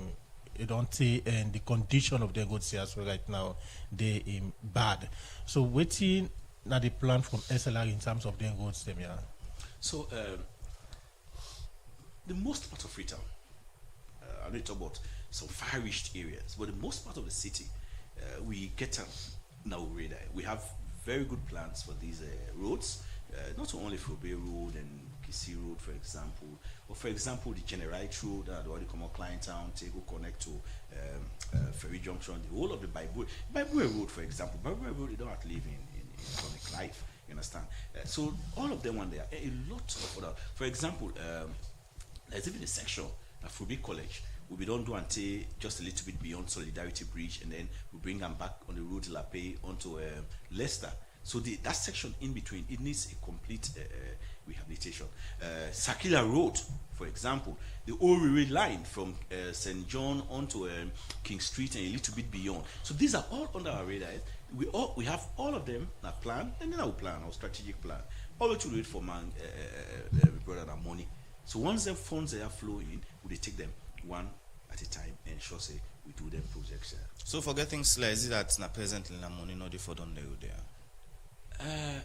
They don't say, and the condition of the roads here as well right now they bad. So waiting now the plan from SLR in terms of the roads them yeah. So the most part of Freetown, I need to talk about some far-reached areas, but the most part of the city, we get now radar. We have very good plans for these roads, not only for Bay Road and Kisi Road, for example, but for example, the Generite Road, the one come out Client Town, take go connect to Ferry Junction, the whole of the Bible Road, for example. Bible Road, they don't have to live in economic life, you understand? So all of them, one there, a lot of other, for example, there's even a section at Fubi College will be done until just a little bit beyond Solidarity Bridge, and then we bring them back on the road to Lape onto Leicester. So that section in between, it needs a complete rehabilitation. Sakila Road, for example, the Ori line from St. John onto King Street and a little bit beyond. So these are all under our radar. We have all of them in our plan, and then our plan, our strategic plan. All we to do it for my brother and money. So once the funds are flowing, we take them one at a time and ensure say we do them projects. So for getting like is it that na presently na money not for done the road there?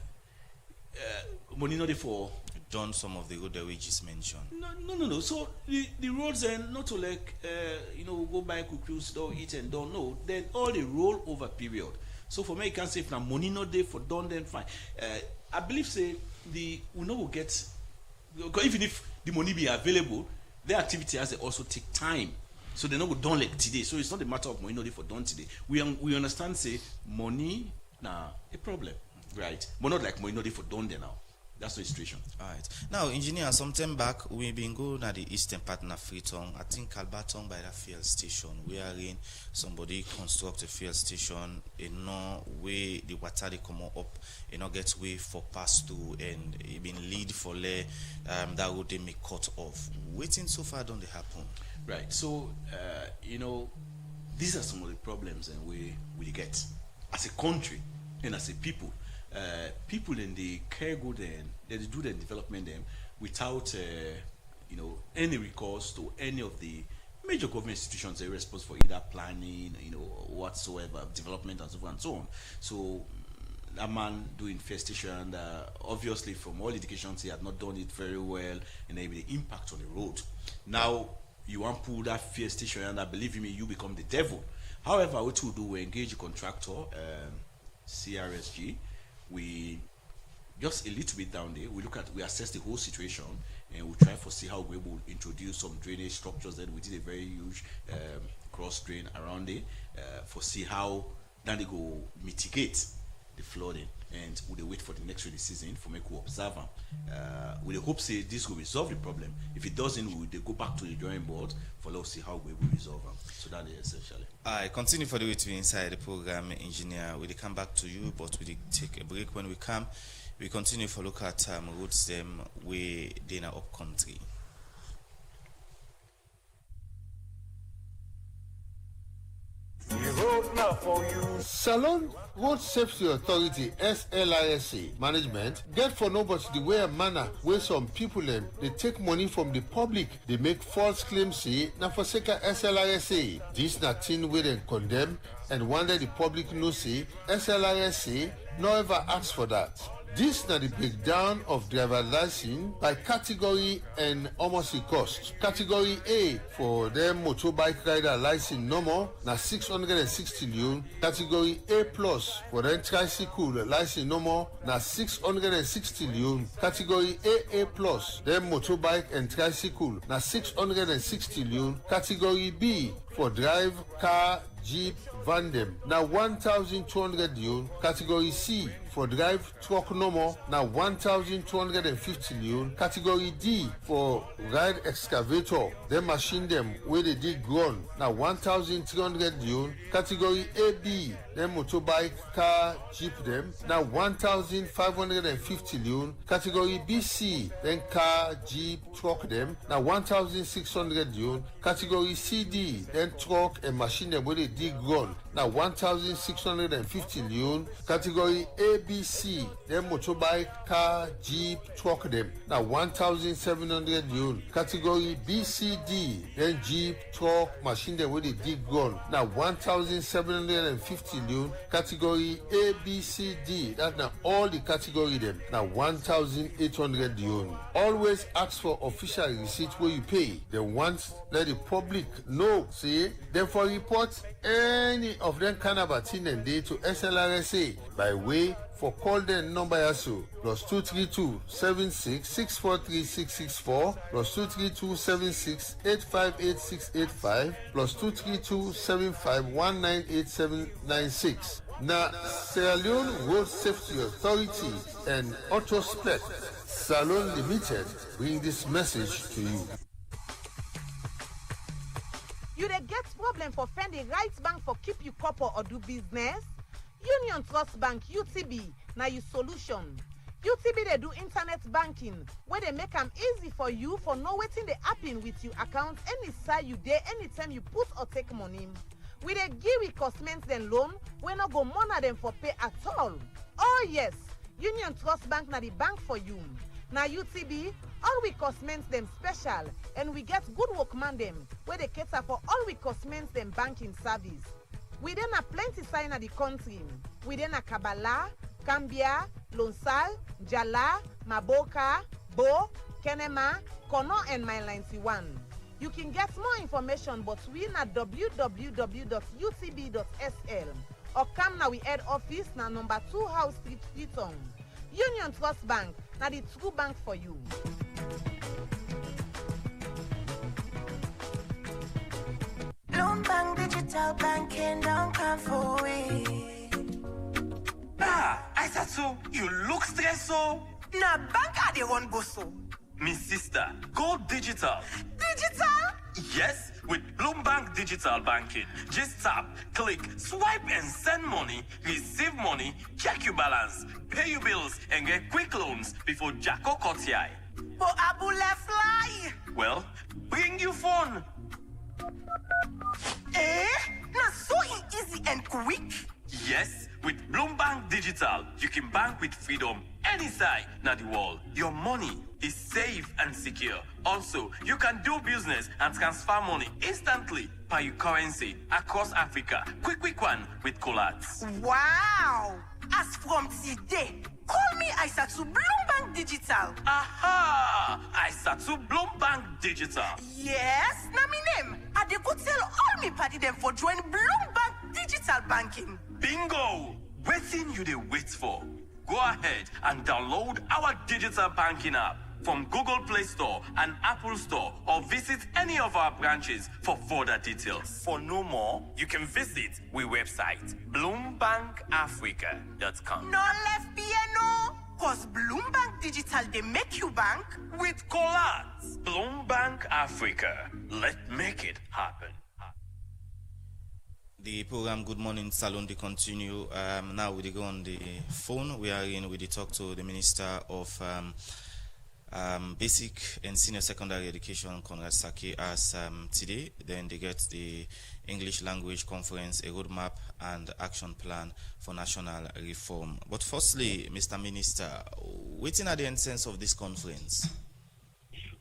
Money not for done some of the road that we just mentioned. No. So the roads then not to like go by cruise door eat and don't know. Then all the roll over period. So for me, you can say if na money not there for done then fine. I believe say we will get even if the money be available, the activity has to also take time. So they're not going done like today. So it's not a matter of money not for done today. We understand say money a problem, right? But not like money not for done there now. That's the situation. All right. Now, engineer, some time back we've been going at the eastern part of Freetown. I think Calbaton by the fuel station. We are in somebody construct a fuel station. No way the water they come up. Get way for pass through and it been lead for that road they may cut off. Waiting so far don't they happen? Right. So these are some of the problems and we get as a country and as a people. People in the care good and they do the development them without any recourse to any of the major government institutions that are responsible for either planning, whatsoever, development and so on and so on. So that man doing infestation, obviously from all indications he had not done it very well, and there will be the impact on the road. Now you want to pull that fear station and believe me, you become the devil. However, what we do, we engage a contractor, CRSG. We just a little bit down there. We assess the whole situation, and we try to see how we will introduce some drainage structures. Then we did a very huge cross drain around it for see how then they go mitigate the flooding. and we wait for the next rainy season for make we observe them. We hope say this will resolve the problem. If it doesn't, we will go back to the drawing board for let's see how we will resolve them. So that is essentially. I continue for the way to be inside the program, engineer. We'll come back to you, but we'll take a break. When we come, we continue for look at roads them way in our up country. Salon Road Safety Authority SLISA management get for nobody the way a manner where some people them they take money from the public, they make false claims say na for sake SLISA. This na thing where they condemn and one day the public no say SLISA no ever ask for that. This na the breakdown of driver license by category and almost the cost. Category A for them motorbike rider license normal na 660 million. Category A plus for them tricycle license normal na 660 million. Category AA plus them motorbike and tricycle na 660 million. Category B for drive car, jeep, van them na 1,200 million. Category C for drive truck normal na 1,250 million. Category D for ride excavator, them machine them where they dig ground na 1,300 million. Category AB, them motorbike, car, jeep them na 1,550 million. Category BC, then car, jeep, truck them na 1,600 million. Category CD, then truck and machine them where they dig ground na 1,650 million. Category ABC, then motorbike, car, jeep, truck them na 1,700 million. Category BCD, then jeep, truck, machine them where they dig ground na 1,750 million. Category ABCD, that na all the category them na 1,800 million. Always ask for official receipt where you pay. They want let the public know, say, then for report any of them kind of a thing and day to SLRSA by way for call them number also +232 76 643 664 +232 76 858 685 +232 75 198796. Now, Sierra Leone Road Safety Authority and Autospec Salon Limited bring this message to you. You dey get problem for find the right bank for keep you couple or do business? Union Trust Bank UTB na your solution. UTB they do internet banking where they make them easy for you for know wetin dey happen with your account any side you dey anytime you put or take money. We dey give we customers them loan we no go monitor them for pay at all. Oh yes, Union Trust Bank na the bank for you. Na UTB, all we customers them special and we get good workman them where they cater for all we customers them banking service. We then a plenty sign of the country. We then a Kabbalah, Cambia, Lonsal, Jala, Maboka, Bo, Kenema, Kono and Mile 91. You can get more information but we at www.utb.sl or come now we head office na number 2 House Street, Freetown. Union Trust Bank, now the true bank for you. Bloomberg digital banking don't come for we. I said so. You look stressed so. Na bank are the one go so. Me sister, go digital. Digital? Yes, with Bloomberg Digital Banking. Just tap, click, swipe and send money, receive money, check your balance, pay your bills and get quick loans before Jacko cuts your eye. But Abula fly. Well, bring your phone. Na so easy and quick. Yes, with Bloomberg Digital, you can bank with freedom any side na the world. Your money is safe and secure. Also, you can do business and transfer money instantly by your currency across Africa. Quick one with Colats. Wow! As from today, call me Aisatu Bloomberg Digital. Aha! Aisatu Bloomberg Digital. Yes, na me name. I dey go tell all me party them for join Bloomberg Digital Banking. Bingo! Waiting you dey wait for. Go ahead and download our digital banking app. from Google Play Store and Apple Store or visit any of our branches for further details. For no more, you can visit we website bloombankafrica.com. No left piano, cause Bloombank Digital they make you bank with Collat. Bloombank Africa. Let's make it happen. The program Good Morning Salon they continue. Now we go on the phone. We are in with the talk to the Minister of Basic and Senior Secondary Education, Conrad Saki, as today. Then they get the English Language Conference, a roadmap and action plan for national reform. But firstly, Mr. Minister, waiting at the essence of this conference.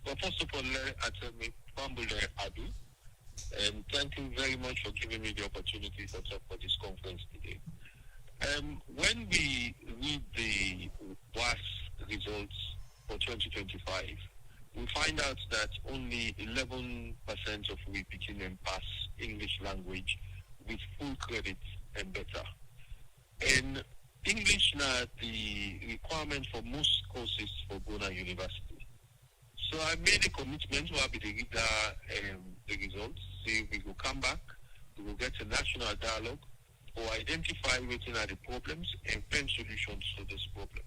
Well, first of all, and thank you very much for giving me the opportunity to talk for this conference today. When we read the WAS results for 2025, we find out that only 11% of we begin and pass English language with full credit and better. And English now the requirement for most courses for Ghana University. So I made a commitment to be the reader the results. Say we will come back, we will get a national dialogue or identify waiting are the problems and find solutions to this problem.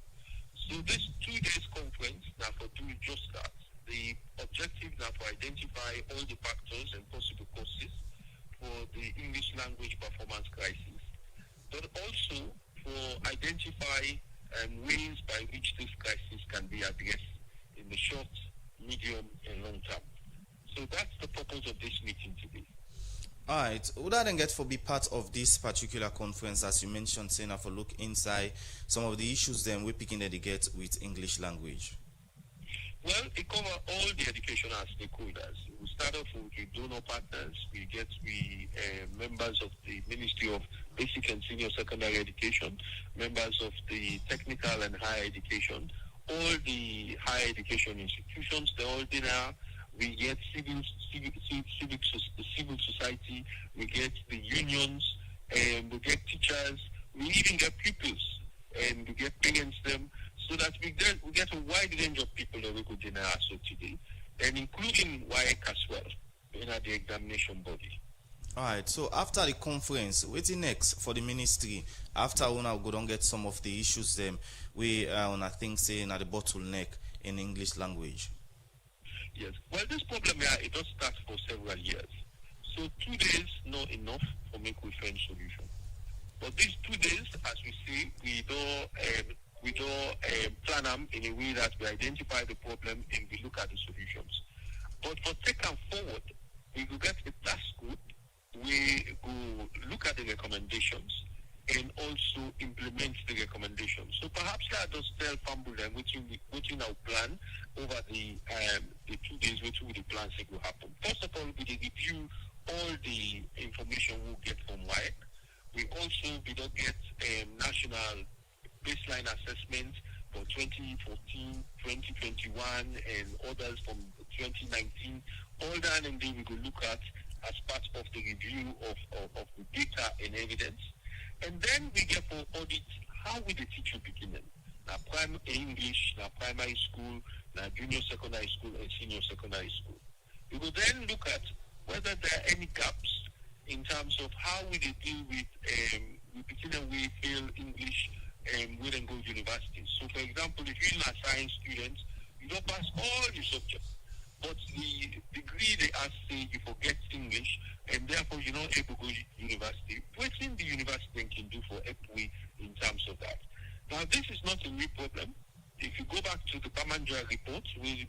So this 2 days conference now for doing just that. The objective now for identify all the factors and possible causes for the English language performance crisis, but also for identify ways by which this crisis can be addressed in the short, medium, and long term. So that's the purpose of this meeting today. All right. Would that then get for be part of this particular conference, as you mentioned, saying for look inside some of the issues then we're picking that they get with English language? Well, it covers all the educational stakeholders. We start off with the donor partners. We get members of the Ministry of Basic and Senior Secondary Education, members of the Technical and Higher Education, all the higher education institutions, they're all there. We get civil society, we get the unions, and we get teachers, we even get pupils, and we get parents them, so that we get a wide range of people that we could generate today, and including WAEC as well, in the examination body. All right, so after the conference, what's next for the ministry? After we now go and get some of the issues them, we on I think saying at the bottleneck in English language. Yes, well, this problem here, it does start for several years. So 2 days not enough for make we find solution. But these 2 days, as we see, we don't plan them in a way that we identify the problem and we look at the solutions. But for take them forward, we will get a task group. We will look at the recommendations and also implement the recommendations. So perhaps let us tell Fambul and which our plan over the 2 days, which will the plans that will happen. First of all, we review all the information we'll get from WAEC. We don't get national baseline assessment for 2014, 2021, and others from 2019. All that, and then we will look at as part of the review of the data and evidence. And then we get for audit how will the teacher beginning. Now primary English, now primary school, now junior secondary school and senior secondary school. We will then look at whether there are any gaps in terms of how we deal with beginning we fail English and we then go to university. So for example, if you're a science student, you don't pass all your subjects. But the degree they ask say you forget English and therefore you're not able to go to university. What in the university can do for EPWI in terms of that? Now this is not a new problem. If you go back to the Pamandra report, we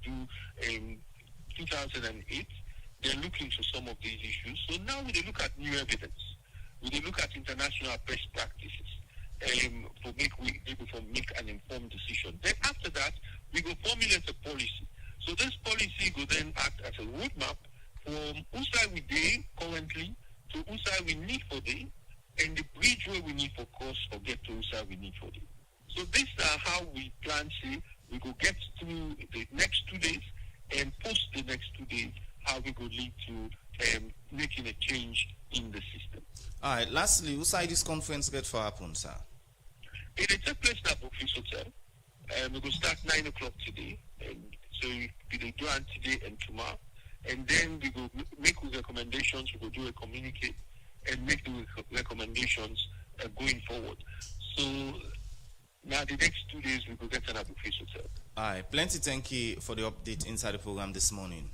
do 2008, they're looking to some of these issues. So now we look at new evidence. We look at international best practices for make an informed decision. Then after that, we will formulate a policy. So this policy will then act as a roadmap from whose side we dey currently to whose side we need for day, and the bridge where we need for cross or get to whose side we need for day. So these are how we plan to we go get through the next 2 days and post the next 2 days how we go lead to making a change in the system. All right, lastly, whose side this conference get for happen, sir? It will take place at Provincial Hotel. We will start 9 o'clock today. And so we will do it today and tomorrow. And then we will make recommendations. We will do a communicate and make the recommendations going forward. So now the next 2 days we will get an Abufi's hotel. Aye, plenty thank you for the update inside the program this morning.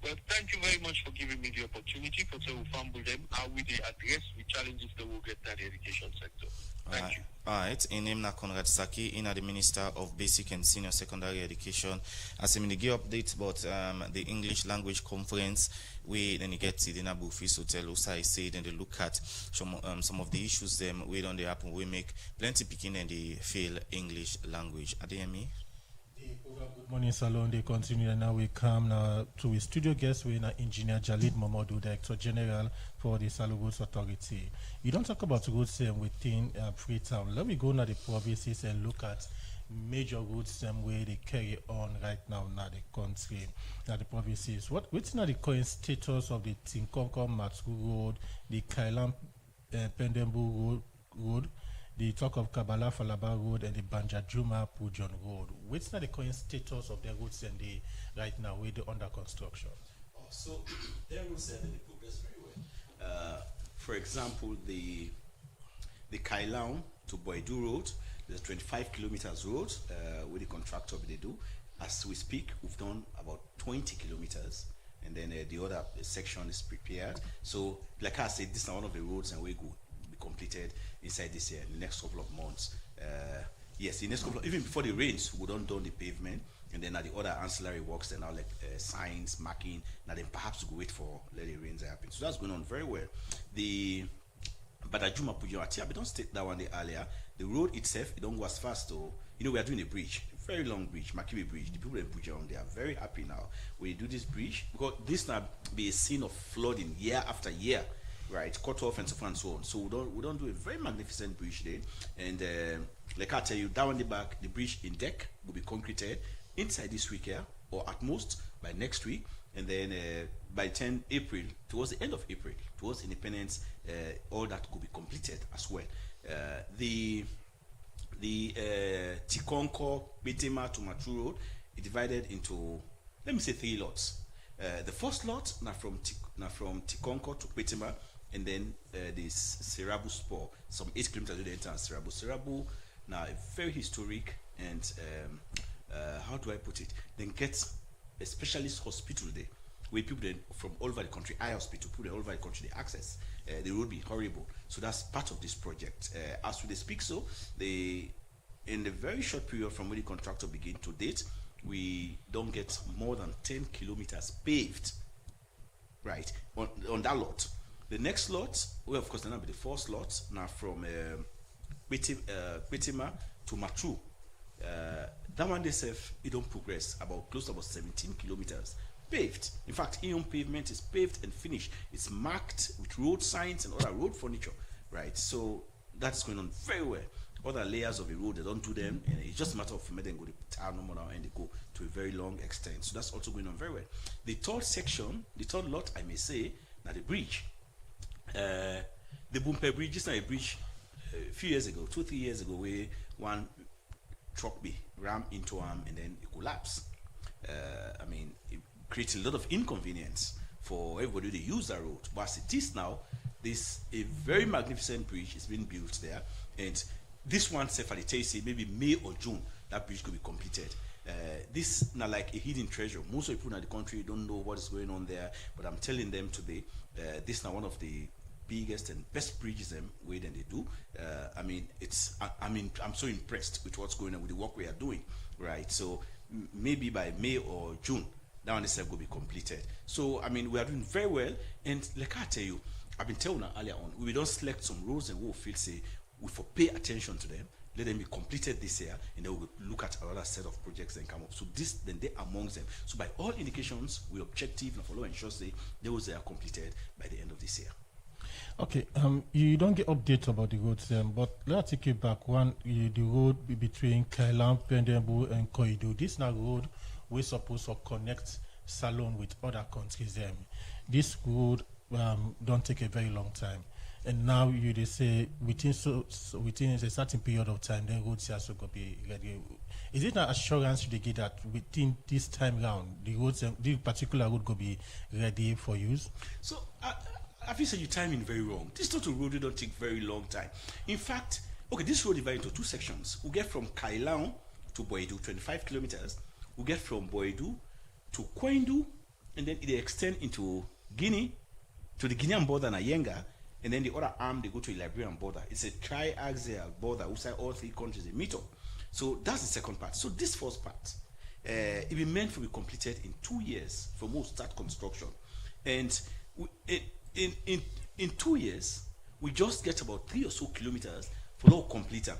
Well, thank you very much for giving me the opportunity for to fumble them how we address the challenges that we'll get in the education sector. Thank you. All right, in name na Conrad Saki, in the Minister of Basic and Senior Secondary Education. As I give updates about the English Language Conference, we then get to the Abufi's Hotel. Also, I say then they look at some of the issues them we don't happen. We make plenty picking and they fail English language. Adeyemi. Good morning, Salon. They continue, and now we come now to a studio guest. We're Engineer Jalid Momodu, Director General for the Salon Roads Authority. You don't talk about roads within Freetown. Let me go now the provinces and look at major roads where they carry on right now in the country, now the provinces. What's now the current status of the Tinkonko Matsu Road, the Kailam Pendembu Road, the talk of Kabbalah Falaba Road and the Banjajuma Pujon Road? What's not the current status of the roads and the right now where they're under construction? So their roads are in progress very well. For example, the Kailaun to Boidu Road, there's 25 kilometers road with the contractor they do. As we speak, we've done about 20 kilometers, and then the other section is prepared. So, like I said, this is one of the roads and we go completed inside this year, in the next couple of months. Yes, in the next couple of, even before the rains, we don't do the pavement, and then the other ancillary works, then now like signs, marking, now then perhaps we wait for let the rains happen. So that's going on very well. The Badajuma Pujoati, I don't state that one earlier. The road itself, it don't go as fast though. You know, we are doing a bridge, a very long bridge, Makiwe Bridge. The people in Pujon, they are very happy now. We do this bridge because this now be a scene of flooding year after year. Right, cut off and so on and so on. So we don't do a very magnificent bridge there. And like I tell you, down the back, the bridge in deck will be concreted inside this week here, or at most by next week. And then by 10 April, towards the end of April, towards Independence, all that could be completed as well. The Tikonko, Betema to Matru Road is divided into, let me say, 3 lots. The first lot now from Tikonko to Betema, and then this Serabu Spur, some 8 kilometers to the enter Serabu. Serabu now very historic, and how do I put it? Then get a specialist hospital there, where people then from all over the country, eye hospital, people all over the country, they access. The road be horrible. So that's part of this project. As we speak, so in the very short period from when the contractor begin to date, we don't get more than 10 kilometers paved, right, on that lot. The next lot, well, of course, then will be the first lot, now from Betema to Matru. That one, they say, it don't progress, close to about 17 kilometers paved. In fact, Ion pavement is paved and finished. It's marked with road signs and other road furniture, right? So that's going on very well. Other layers of the road, they don't do them, and it's just a matter of making them go to town no more now, and they go to a very long extent. So that's also going on very well. The third section, the third lot, I may say, now the bridge. The Bumpe Bridge is now a bridge a few years ago, 2-3 years ago, where one truck be rammed into and then it collapsed. I mean, it creates a lot of inconvenience for everybody to use that road. But as it is now, this a very magnificent bridge is being built there, and this one, say for the TC, maybe May or June, that bridge could be completed. This now like a hidden treasure. Most of the people in the country don't know what is going on there, but I'm telling them today, this is now one of the biggest and best bridges way than they do. I mean, I'm so impressed with what's going on with the work we are doing, right? So maybe by May or June, that one is going to be completed. So I mean, we are doing very well, and like I tell you, I've been telling you earlier on, we don't select some roads and we'll feel say we for pay attention to them, let them be completed this year, and then we'll look at another set of projects and come up. So this, then they amongst them. So by all indications, we objective and follow and ensure say those are completed by the end of this year. Okay, you don't get updates about the roads, but let's take it back. The road between Kailam, Pendembu, and Koidu. This now road we're supposed to connect Salon with other countries. This road don't take a very long time. And now they say within a certain period of time, then roads also going to be ready. Is it an assurance you get that within this time round, the roads, the particular road going to be ready for use? So, have you said your timing very wrong? This total road will don't take very long time. In fact, okay, this road divided into two sections. We get from Kailaon to Boedu, 25 kilometers. We get from Boedu to Kwendu, and then it extend into Guinea, to the Guinean border and Ayenga, and then the other arm they go to the Liberian border. It's a triaxial border outside all three countries they meet up. So that's the second part. So this first part, it will be meant to be completed in 2 years from when we start construction, and in 2 years we just get about 3 or so kilometers for now complete them,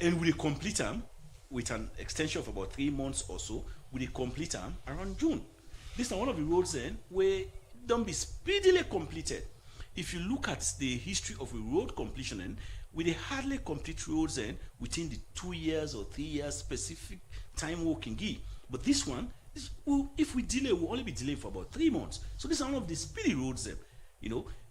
and we complete them with an extension of about 3 months or so. We complete them around June. This is one of the roads then where don't be speedily completed. If you look at the history of a road completion, and we hardly complete roads then within the 2 years or 3 years specific time we can give. But this one, if we delay, we'll only be delayed for about 3 months. So this is one of the speedy roads then.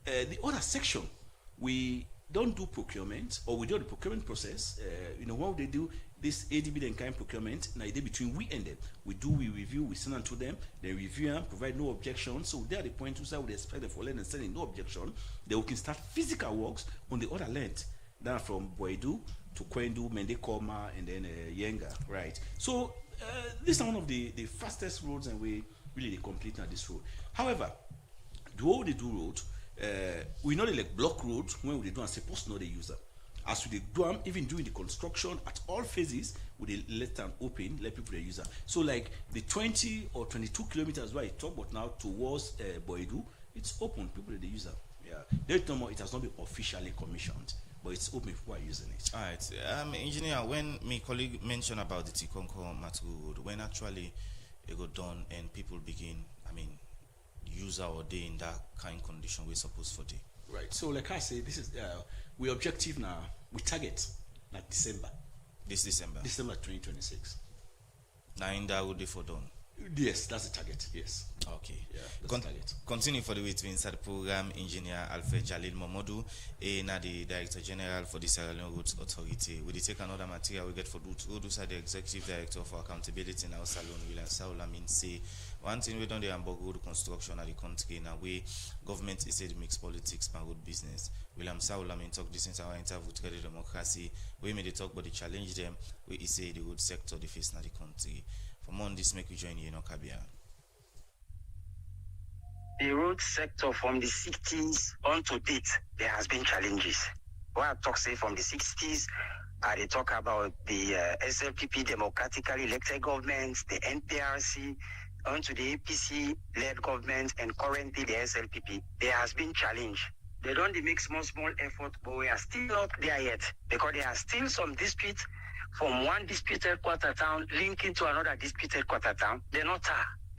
The other section, we don't do procurement, or we do the procurement process. When they do this ADB and kind procurement, now they between we and them. We review, we send them to them, they review them, provide no objection. So they are the point where we expect them for land and sending no objection. Then we can start physical works on the other land. Then from Boedu to Kwendu, Mendekoma, and then Yenga, right? So this is one of the fastest roads, and we really complete now this road. However, the way they do road, we know they like block roads when we do and supposed to know the user. As we do them, even during the construction at all phases, we let them open, let people use them. So like the 20 or 22 kilometers where I talk about now towards Boedu, it's open, people they use them. Yeah, they don't know it has not been officially commissioned, but it's open, people are using it. All right, engineer, when my colleague mentioned about the Tikonko Matu road, when actually it got done and people begin, use our day in that kind of condition we're supposed for day. Right. So like I say, this is we objective now. We target like December. This December. December 2026. Now in that would be for done. Yes, that's the target. Yes. Okay. Yeah, that's the target. Continue for the way to inside the program, Engineer Alfred Jalil Momodu, the Director General for the Sierra Leone Roads Authority. We take another material we get for Udus, the Executive Director for Accountability now, Salon William Saulamin say one thing we done the Hamburg road construction at the country now we government is said mix politics and road business. William Saulamin talk this in our interview with the democracy. We made the talk about the challenge them. We say the road sector the face na the country. For more on this, make we join you, Kabia. The road sector from the 60s on to date, there has been challenges. What I talk say from the 60s, they talk about the SLPP democratically elected governments, the NPRC, onto the APC-led government, and currently the SLPP. There has been challenge. They don't make small effort, but we are still not there yet because there are still some disputes from one disputed quarter town linking to another disputed quarter town. They're not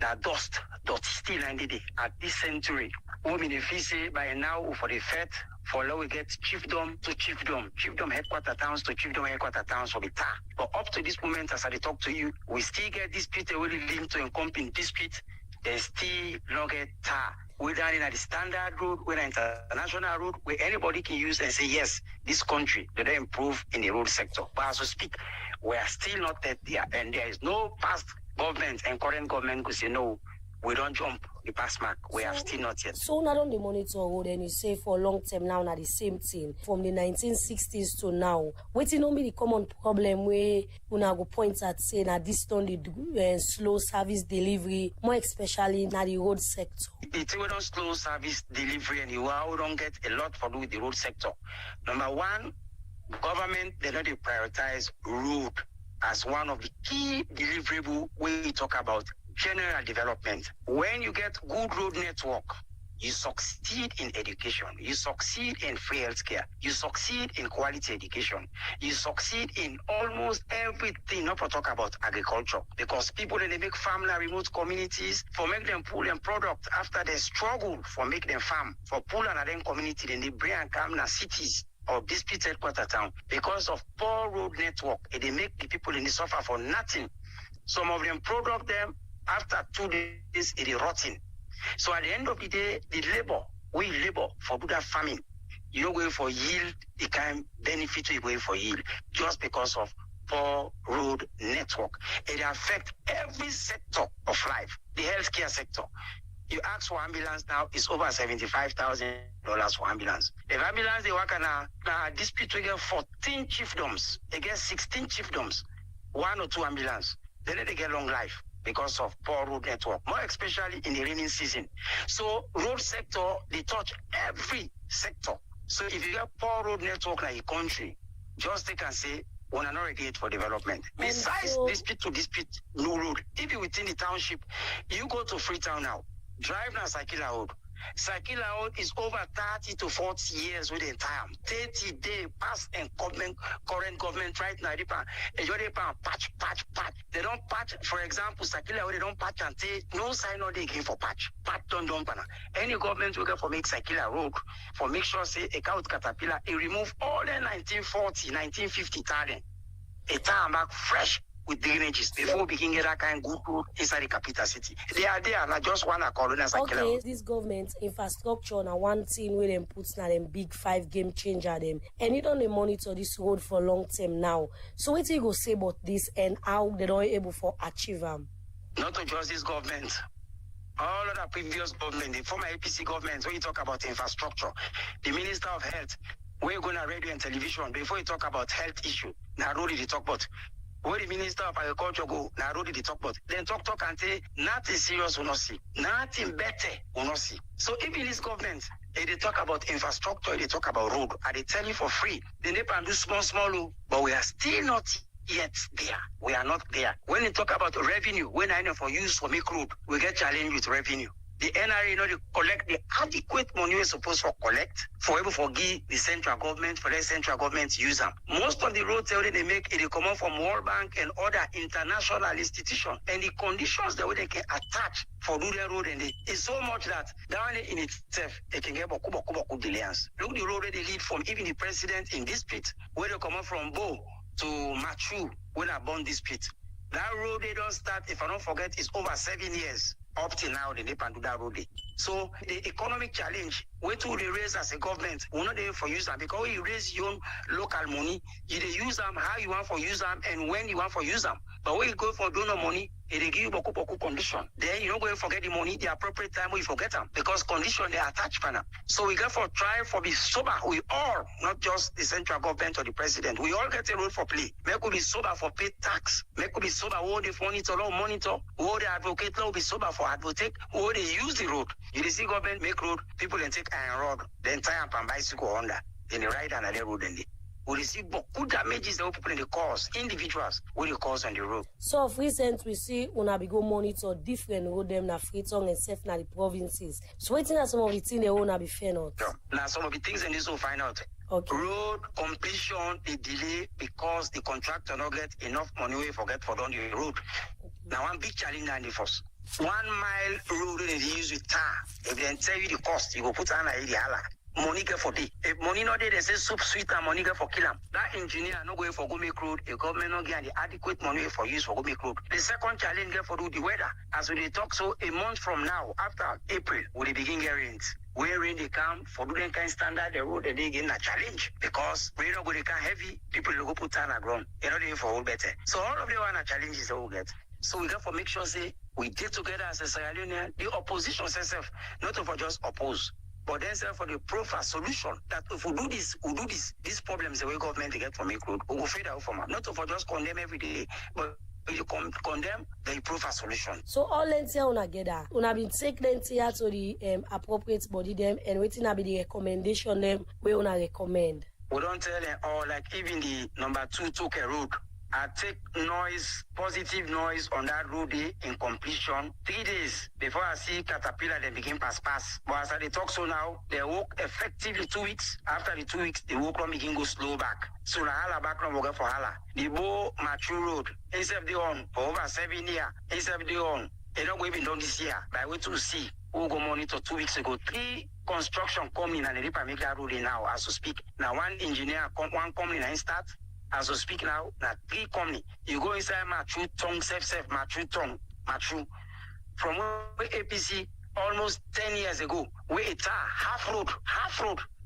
that dust still ended at this century. Women if we say by now for the fed, for now we get chiefdom to chiefdom headquarter towns to chiefdom headquarter towns for the tar. But up to this moment, as I talk to you, we still get dispute already linked to encompassing dispute. They still not get tar. Whether in the standard road, whether international road, where anybody can use and say, yes, this country, they improve in the road sector. But as we speak, we are still not there, and there is no past government and current government who say, no, we don't jump the pass mark. We are still not yet. So not on the monitor road, and you say for long term now, not the same thing. From the 1960s to now, waiting on me the common problem where we now go point at saying that this don't the slow service delivery, more especially in the road sector. It's we don't slow service delivery, and we don't get a lot for do with the road sector. Number one, government they don't prioritize road as one of the key deliverable when we talk about general development. When you get good road network, you succeed in education, you succeed in free healthcare, you succeed in quality education, you succeed in almost everything, not to talk about agriculture. Because people, they make farm in remote communities, for make them pull them product after they struggle for make them farm, for pull another community, then they bring and come in cities or disputed quarter town. Because of poor road network, they make the people in the suffer for nothing. Some of them product them, after 2 days, it is rotting. So at the end of the day, the labor, we labor for do that farming. you don't go for yield, the kind benefit you go for yield, just because of poor road network. It affects every sector of life. The healthcare sector. You ask for ambulance now, it's over $75,000 for ambulance. If ambulance they work on a dispute, we get 14 chiefdoms, they get 16 chiefdoms, 1 or 2 ambulance. Then they get long life because of poor road network, more especially in the rainy season. So road sector, they touch every sector. So if you get poor road network like a country, just they can say, we're not ready for development. Besides dispute to dispute, no road. If you within the township, you go to Freetown now, drive now Sakila Road. Sakila Road is over 30 to 40 years with the time. 30 days past and current government right now. They patch. They don't patch, for example, Sakila Road, they don't patch and say no sign or they give for patch. Patch don't. Any government will get for make Sakila Road, for make sure say a cow caterpillar, it remove all the 1940, 1950 talent. A time back fresh with drainages before we can get that kind of good road inside the capital city. They are there, and I just want to call it as okay, this government infrastructure now one thing where them puts now them big 5 game changer them. And you don't monitor this road for long term now. So what do you go say about this and how they don't able to achieve them? Not to just this government. All of the previous government, the former APC government, when you talk about infrastructure, the Minister of Health, we're going to radio and television, before you talk about health issue, now road they talk about. Where the Minister of Agriculture go, now road they talk about. Then talk and say, nothing serious will not see. Nothing better will not see. So even this government, they talk about infrastructure, they talk about road, and they tell you for free. Then they can do small, but we are still not yet there. We are not there. When they talk about revenue, when I know for use for make road, we get challenged with revenue. The NRA, they collect the adequate money we're supposed to collect for able to give the central government, for the central government to use them. Most of the roads they make, they come out from World Bank and other international institutions. And the conditions that they can attach for do their road, and it's so much that down in itself, they can get boku delays. Look the road they lead from even the president in dispute, where they come out from Bo to Machu, when I born dispute. That road they don't start, if I don't forget, it's over 7 years. Up till now, they depend on that road. So the economic challenge, where to raise as a government, we're not there for use them because you raise your own local money, you use them how you want for use them and when you want for use them. But when you go for donor money, they give you boku condition. Then you don't go and forget the money, the appropriate time when you forget them because condition they attach panel. So we got for try for be sober. We all, not just the central government or the president, we all get a role for play. Make we be sober for pay tax. Make we be sober who they monitor, who they advocate, who be sober for advocate, who they use the road. You see government make road, people then take iron rod, then tie up and bicycle Honda, then they ride on the road and they will receive good damages that people in the cause, individuals will cause on the road. So of recent we see una be go monitor different road them na Freetown and self na the provinces. So waiting at some of the things they wanna be fair out. Yeah. Now some of the things in this will find out. Okay. Road completion they delay because the contractor not get enough money we forget for down the road. Now one big challenge in the first. 1 mile road they use with tar. If they tell you the cost, you go put on a hala. Money get for day. If money not there, they say soup sweet and money get for kill them. That engineer not going for go make road. The government not get the adequate money for use for go make road. The second challenge get for do the weather. As we talk, so a month from now, after April, we begin getting rains. Where rain they come for doing kind standard the road and they get a challenge because rain not go they come heavy. People will go put on a ground. They not even for all better. So all of them are challenges that we get. So we got to make sure say we did together as a Sierra Leonean, the opposition itself, not to just oppose. But then for the profile solution that if we do this, these problems the way government they get from make road, we will fade out from it. Not to just condemn every day, but you condemn the profile solution. So all lentia una gather, una been take lentia to the appropriate body them and waiting to be the recommendation them where una recommend. We don't tell them all like even the number 2 Toky road. I take noise, positive noise on that road day in completion. 3 days before I see caterpillar, they begin pass. But as I talk so now, they walk effectively 2 weeks. After the 2 weeks, the walk on begin go slow back. So the hala back now go for hala. The Bo Machu road, instead of the on for over 7 years, instead of the on, they don't go even done this year. By way to see, who go monitor 2 weeks ago. 3 construction coming and the repair make that road now as we speak. Now one engineer, one company and start. As we speak now, 3 company. You go inside Machu, Tong, Machu, Tong, Machu. From where APC almost 10 years ago, where it's half road,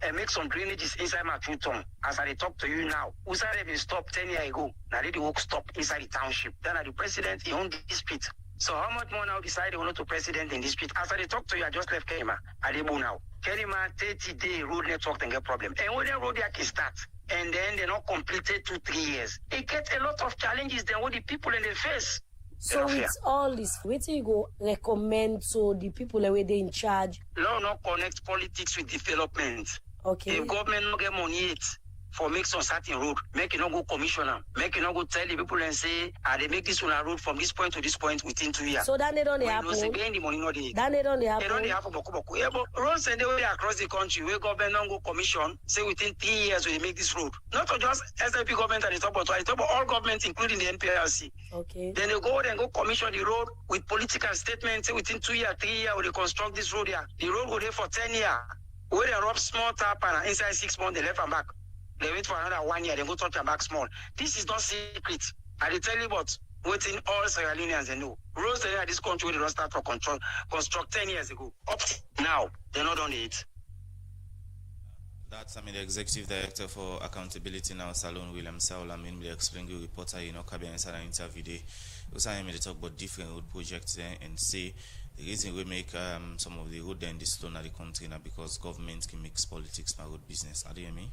and make some drainages inside my town. As I talk to you now, who said they been stopped 10 years ago? Now they work stop inside the township. Then the president, he owned this pit. So how much more now decide they want to president in this pit? As I talk to you, I just left Kenima. I debo now. Kenima 30-day road network and get problem. And when the road can start, and then they're not completed 2-3 years, it gets a lot of challenges than what the people in the face. So with all this, what do you go recommend to the people that were in charge? Law not connect politics with development. Okay. The government not get money yet for make some certain road, make it not go commissioner, make it not go tell the people and say, they make this one a road from this point to this point within 2 years. So then they don't happen. The money not there. Then they don't happen. They don't happen. Yeah, but roads and the way across the country, where government don't go commission, say within 3 years we make this road. Not just SLP government at the top, but all governments, including the NPLC. Okay. Then they go commission the road with political statements, say within 2 years, 3 years, we construct this road here. The road go there for 10 years. Where they rub small tap and inside 6 months they left and back. They wait for another 1 year, they go touch and back small. This is not secret. I tell you what, waiting all Sierra Leoneans they know. Roads in this country they don't start for construct 10 years ago. Up to now, they're not on it. That's the executive director for accountability now, Salon William Saul. The explain reporter, Kabia inside an interview day. Also, I made talk about different road projects there and say the reason we make some of the road in this zone of the country now because government can mix politics and road business. Are you hear me?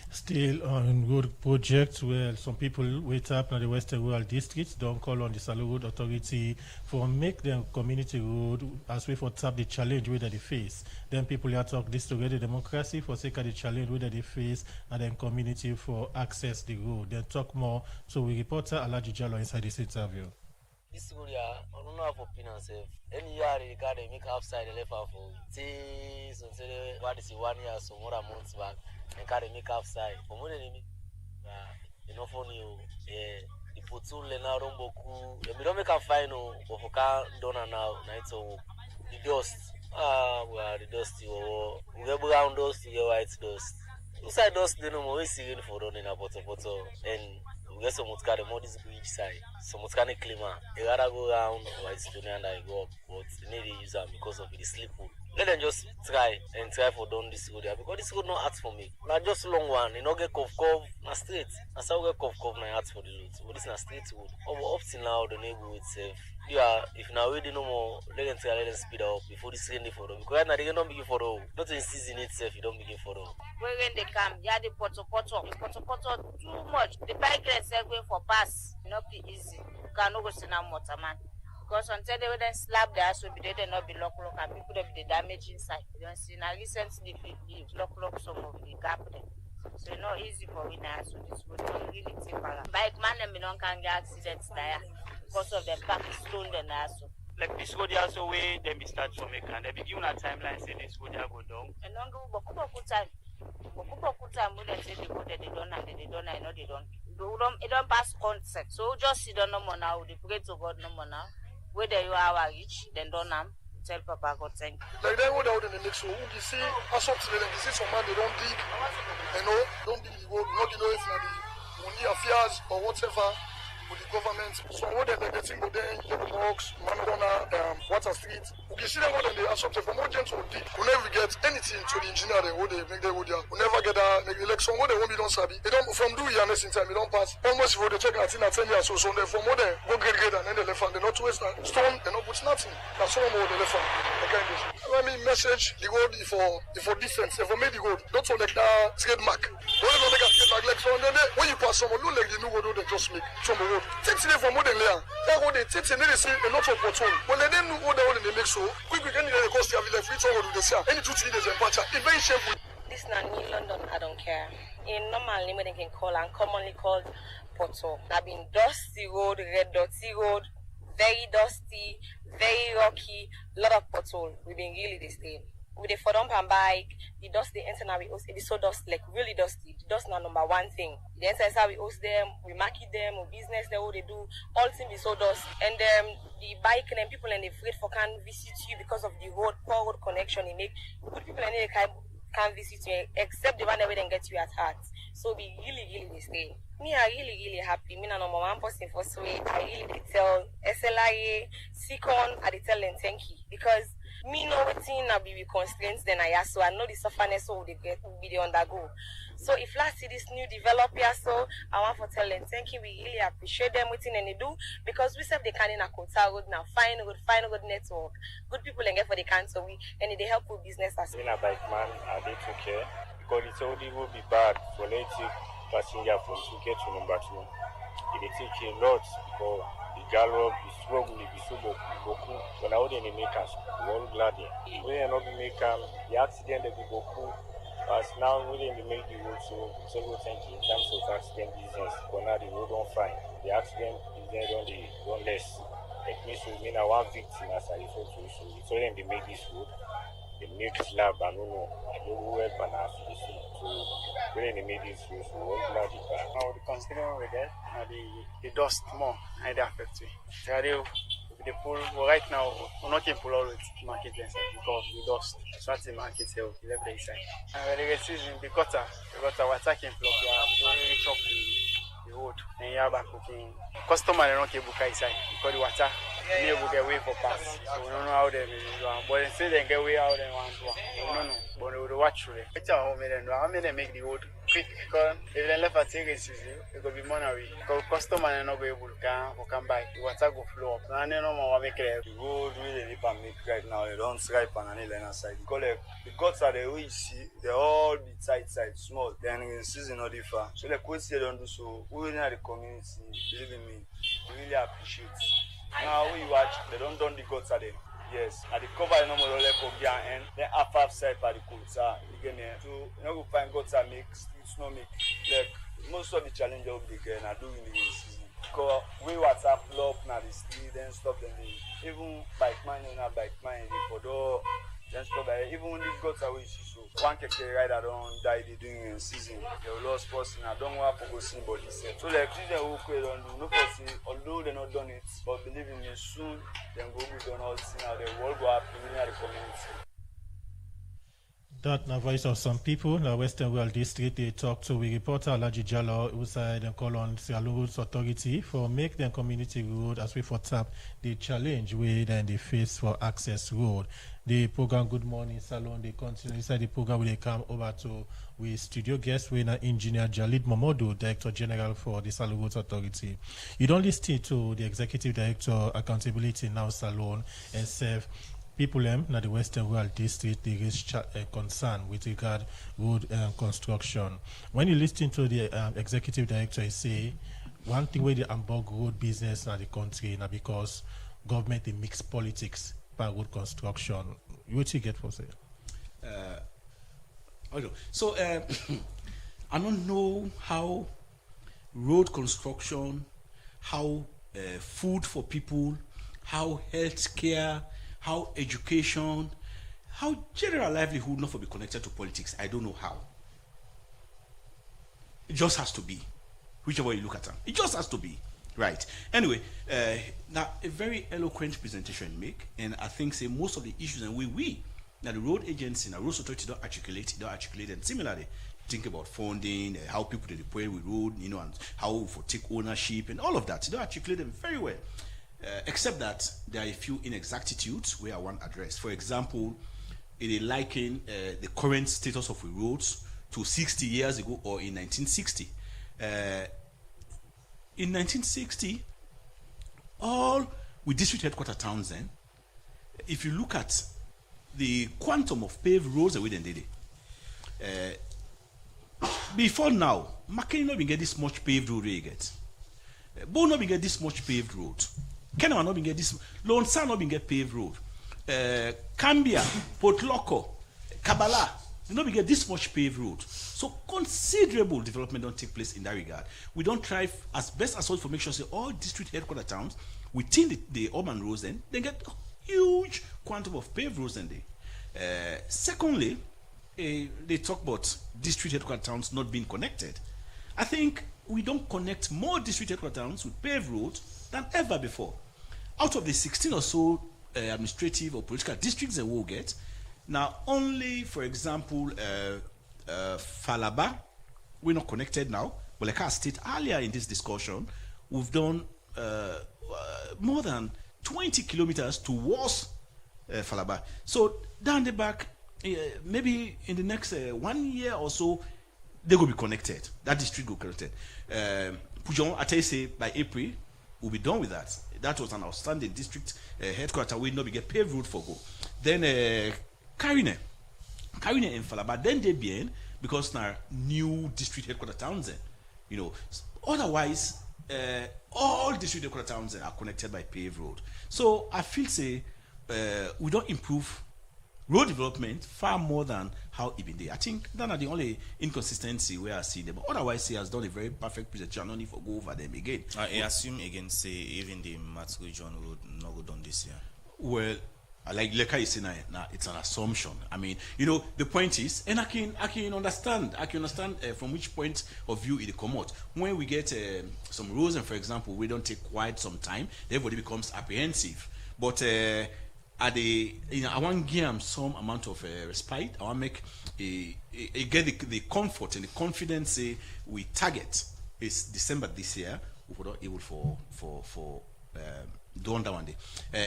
Still on road projects where some people wait up in the Western Rural Districts, don't call on the Salon Road Authority for make them community road as way for tap the challenge where they face. Then people here talk this together democracy for sake of the challenge where they face and then community for access the road. Then talk more. So we reporter Alaji Jalo inside this interview. This area, I don't know how for finance. Any year they got make outside the left for so what is 1 year so more months back and carry make outside for more than enough for you the potul na romboku we don't make a final of dona now night so the dust well the dust we have brown dust you white dust inside dust they no more we see for running about and we get some mutka the more this bridge side some mutka klima they gotta go around white stone and I go up but they need to use them because of the slip. Let them just try for down this road there because this road not ask for me. Not just long one, you know get curve na straight. That's how get curve na ask for the road. But this na straight road. Up till now the neighborhood itself. If now we no more let them try let them speed up before this rain for them. Because now they don't begin for them. Not in season itself, you don't begin for them. When they come, yeah the poto too much. The bike is going for pass, not be easy. You cannot go see now motor man. Because until they would then slap the ass, they will not be lock and people will be the damage inside. You don't see now recently they lock some of the gap there. So it's not easy for me now. So this would really take a lot. Bike man and me don't can get accidents there because of them back stone then also. Like this road also way then be start from and they be given a timeline say this road go down. And don't go Boku time. Boku time when they say they go there, they don't and they don't, I know they don't. It don't pass concept. So just sit down no more now, they pray to God no more now. Whether you are rich, then don't tell Papa God thank you. Like they go down in the next room, you see, or something like you see some man they don't dig, don't dig the road, not if the money affairs or whatever with the government. So what they think go there, Yellow Box, Managona, Water Street. You see them what they are something from what gens will dig. We never get anything to the engineer they would make their wood. We never get a election what they won't be done sabi. They don't from do year next time, they don't pass. Almost for the check at 10 years so they from what they go get and then they left and they not waste stone, they not put nothing. That's all more they left on. Let me message the road for defense, if I made the road, don't for like that trademark. When you don't make a trademark like so then when you pass someone look like the new road they just make from the road. Take it from modern layer. That road they take it and they see a lot of pothole. When they didn't know what they make so quick any cost you have like free road they say any 2 3 days and patch it's very shameful. This is not New London, I don't care. In normal name they can call and commonly called pothole. I've been dusty road, red dirty road, very dusty, very rocky, lot of pothole. We've been really this thing. With the dump and bike, the dust the enter now we host it is so dusty, like really dusty. The dust now number one thing. The enter is how we host them, we market them, we business them, what they do, all things be so dust. And the bike and people and they afraid for can't visit you because of the road, poor road connection they make. Good people and they can't visit you except the one that will then get you at heart. So be really this thing. Me are really happy. Me na number one person first way. I really tell SLIA, Sikon, I tell them thank you because me know wetin na be constraints then I so I know the sufferness so they undergo. So if last see this new developer, so I want to tell them thank you. We really appreciate them waiting and they do because we serve the can in a quota road now. Find a good network, good people and get for the can so we and they help with business as well. In a bike man, I did okay because it's already will be bad for let's take passenger from 2K to number 2. It take a lot because the gallop, the struggle, the subo, Boku, when I wouldn't make us, we're all glad here. We are not make the accident that we Boku. As now we didn't make the road, so we thank you in terms of accident business. But now the road don't fine. The accident business don't less. It means we mean one victim as I refer to. So it's only they make this road. They make slab. I don't know where but now so when they make this road, so we're glad it back. Now the considering we get the dust more and the affect me. The pool right now we're not in pull all with market because we dust. So that's the market here we left the inside. And when the season the gutter we're attacking block to reach up the road and you have back cooking. Customer don't keep book inside because the water they will get way for pass. So we don't know how they do. But they say they get way out and want to. We don't know. But they will watch through it. It's how many they make the road quick because if they left at season it will be money. Because customer are not able to come back. The water go flow up. And they don't want to make it. The road really need to make right now. They don't stripe on any line side. Because the guts are the way you see, they all be tight side, small. Then in season not differ. So the question don't do so. We in the community, believe in me, we really appreciate. Now when you watch, they don't the guts are there. Yes, at the cover the normal left from behind end, then half side by the quota. Again, so you know we find guts are make streets no make. Like most of the challenges of the game are doing in the season. Because we WhatsApp flop now the street then stop them. Even bike man they for door. Then stop that. Even when these guts are with so one keke rider don't die they doing in season. They lost person. I don't want to go see body set. So like this they will don't do no person. Although they not done it, but believe in me soon then go be done all see now the world go happen in the community. That na voice of some people in the Western World District. They talk to we reporter Alaji Jallo who said and call on Salon's authority for make them community road as we for tap the challenge we then they face for access road. The program Good Morning Salon they continue inside the program where they come over to with studio guest we engineer Jalid Momodu, Director General for the Salon Roads Authority. You don't listen to the Executive Director Accountability Now Salon and serve people na the Western World District they raise concern with regard road construction. When you listen to the executive director, he say one thing where the Hamburg road business na the country na because government they mix politics by road construction. What you get for say? So I don't know how road construction, how food for people, how healthcare, how education, how general livelihood not for be connected to politics. I don't know how. It just has to be. Whichever you look at them. It just has to be. Right. Anyway, now a very eloquent presentation you make, and I think say most of the issues and we now the road agency and road authority don't articulate and similarly think about funding, how people they deploy with road, and how for take ownership and all of that. They don't articulate them very well. Except that there are a few inexactitudes where I want to address. For example, it liken the current status of the roads to 60 years ago or in 1960. In 1960, all with district headquarter towns then, if you look at the quantum of paved roads that we then did it. Before now, Makeni not been get this much paved road we get. Bo not been get this much paved road. Kenema not been get this. Lonsa not been get paved road. Cambia, Port Loco, Kabbalah, not been get this much paved road. So considerable development don't take place in that regard. We don't try as best as possible to make sure say all district headquarter towns within the urban roads then get huge quantum of paved roads then they. Secondly, they talk about district headquarter towns not being connected. I think we don't connect more district headquarter towns with paved roads than ever before. Out of the 16 or so administrative or political districts that we'll get, now only, for example, Falaba, we're not connected now, but like I stated earlier in this discussion, we've done more than 20 kilometers towards Falaba. So down the back, maybe in the next 1 year or so, they will be connected. That district will be connected. Pujon, I tell you, say by April, we'll be done with that. That was an outstanding district headquarter. We know we get paved road for go. Then Karine in Falaba. Then they be because now new district headquarter towns. You know, otherwise, all district headquarter towns are connected by paved road. So I feel say we don't improve road development far more than how it been there. I think that are the only inconsistency where I see them. But otherwise, he has done a very perfect presentation. No need for go over them again. I assume again, say even the Matthew John road not go done this year. Well, like you say now, it's an assumption. I mean, you know, the point is, and I can understand. I can understand from which point of view it come out. When we get some roads, and for example, we don't take quite some time, everybody becomes apprehensive. But I want to give them some amount of respite. I want to make get the comfort and the confidence. We target is December this year. We were not able for do that one day.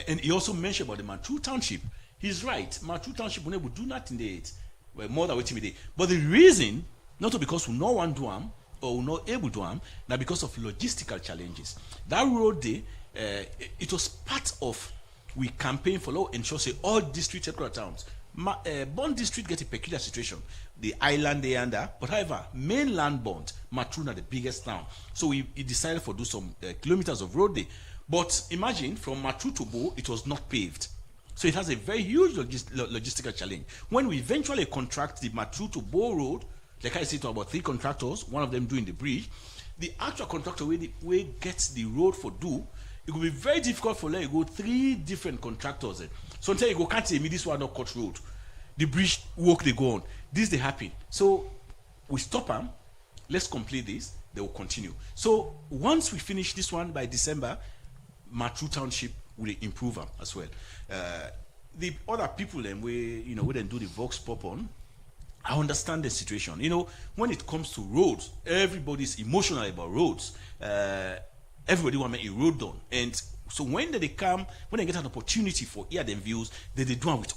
And he also mentioned about the Matthew Township. He's right. Matthew Township will do nothing there. More than what we did. But the reason, not because we no one do them or we not able to do them, now because of logistical challenges. That road day, it was part of. We campaign for law ensure say all district headquarter towns. Bond district get a peculiar situation. The island they under, but however, mainland Bond, Matruna the biggest town. So we decided to do some kilometers of road there. But imagine from Matru to Bo, it was not paved. So it has a very huge logistical challenge. When we eventually contract the Matru to Bo road, like I said to about 3 contractors, one of them doing the bridge, the actual contractor where gets the road for do. It will be very difficult for let you go 3 different contractors. So until you go, can't say me this one not cut road. The bridge work they go on. This they happen. So we stop them. Let's complete this. They will continue. So once we finish this one by December, Matru Township will improve them as well. The other people then we then do the vox pop on. I understand the situation. You know, when it comes to roads, everybody's emotional about roads. Everybody want to make a road done, and so when they come, when they get an opportunity for hear them views, they do it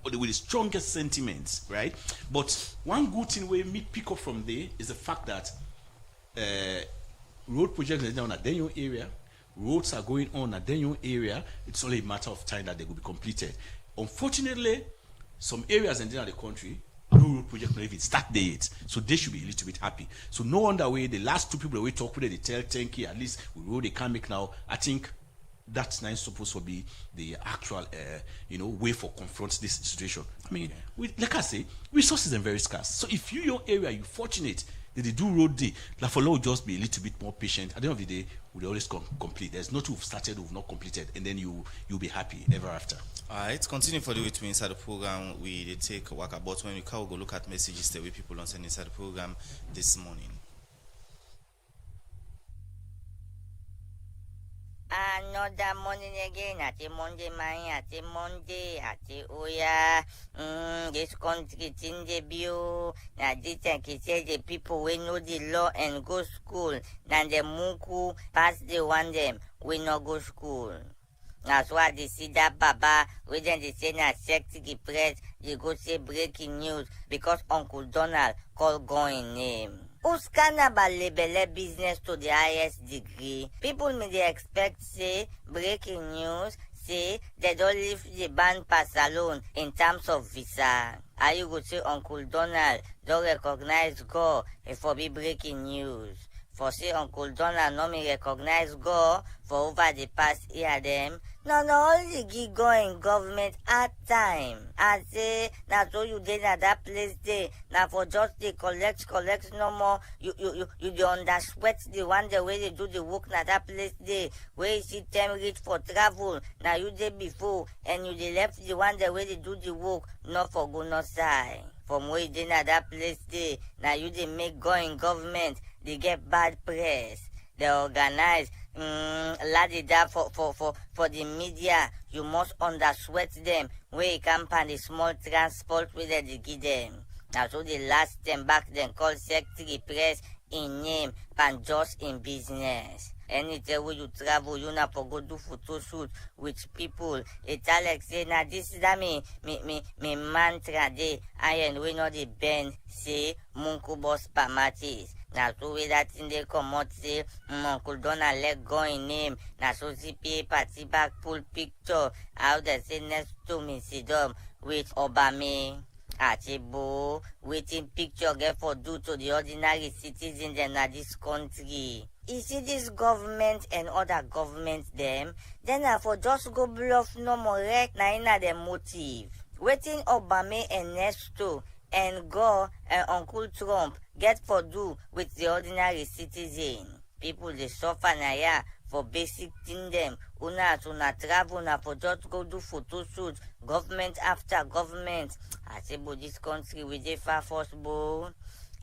with the strongest sentiments, right? But one good thing we pick up from there is the fact that road projects are down at Denyo area, roads are going on at Denyo area. It's only a matter of time that they will be completed. Unfortunately, some areas in the country. No road project not even start there yet, so they should be a little bit happy. So no wonder way the last 2 people that we talk with, they tell Toky at least we road they can make now. I think that's not supposed to be the actual way for confront this situation. I mean, like I say, resources are very scarce. So if your area you're fortunate that they do road day, like for law just be a little bit more patient. At the end of the day, we'll always complete. There's not who've started who've not completed, and then you'll be happy ever after. Alright, continue for the way to inside the program. We take a walk about when we can go look at messages that we people on send inside the program this morning. Another morning again, at the Monday, at the Oya, this country in the view, that this can say the people we know the law and go school, then the Muku pass the one them, we no go school. That's why they see that Baba, we then they say na sexy press, they go say breaking news, because Uncle Donald call going name. Who's cannibal label business to the highest degree? People may they expect say breaking news, say they don't leave the ban pass alone in terms of visa. Are you go say Uncle Donald don't recognize God if for be breaking news? For say Uncle Donald no me recognize God for over the past year them. No, only give going government at time. I say, now so you did at that place there. Now for just they collect no more. You under sweat the one the way they do the work na that place there. Where you see them reach for travel. Now you did before and you they left the one the way they do the work. Not for go no side. From where you did at that place there. Now you they make going government. They get bad press. They organize ladida for the media. You must undersweat them where you can find the small transport with they give them. Now so the last them back then called secretary press in name and just in business. Anytime when you travel, you na for go do photo shoot with people. It's Alex say, now this is that me mantra dey. Iron we not the bend say Munku boss pamatis. Now so way that thing they come out say Uncle Donald let go in name. Now so CPA party back pull picture. How they say next to me sit down with Obama. Achebo, waiting picture get for do to the ordinary citizens in this country. You see this government and other governments them, then I for just go bluff no more wreck na inna the motive. Waiting Obama and Nesto and Gore and Uncle Trump get for do with the ordinary citizen. People they suffer na ya for basic thing them. Una travel na for just go do photo shoot. Government after government. I say but this country with the far first bowl.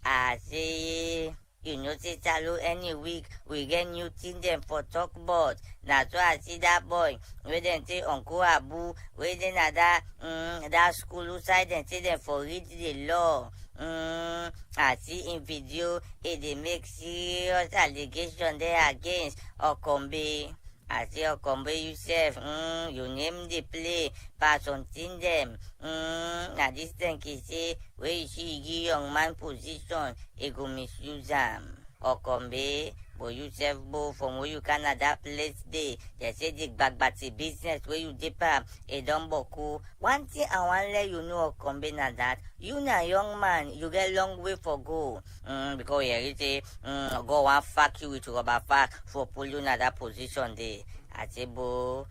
I say you notice hello any week we get new thing them for talk about. Now so I see that boy where they say Uncle Abu where they na that school side and say them for read the law. I see in video they make serious allegation there against Okombe. I say Okombe yourself, you name the play, pass on thing them. Now this thing he say where you see young man position, he go misuse them. Okombe, but you self go from where you can at that place day. They say the bagbati business where you dip a dumboku. One thing I want to let you know, Okombe, na that you na young man, you get long way for go. Because you say go and fuck you with rubber fuck for pull you na that position there. I say, bo,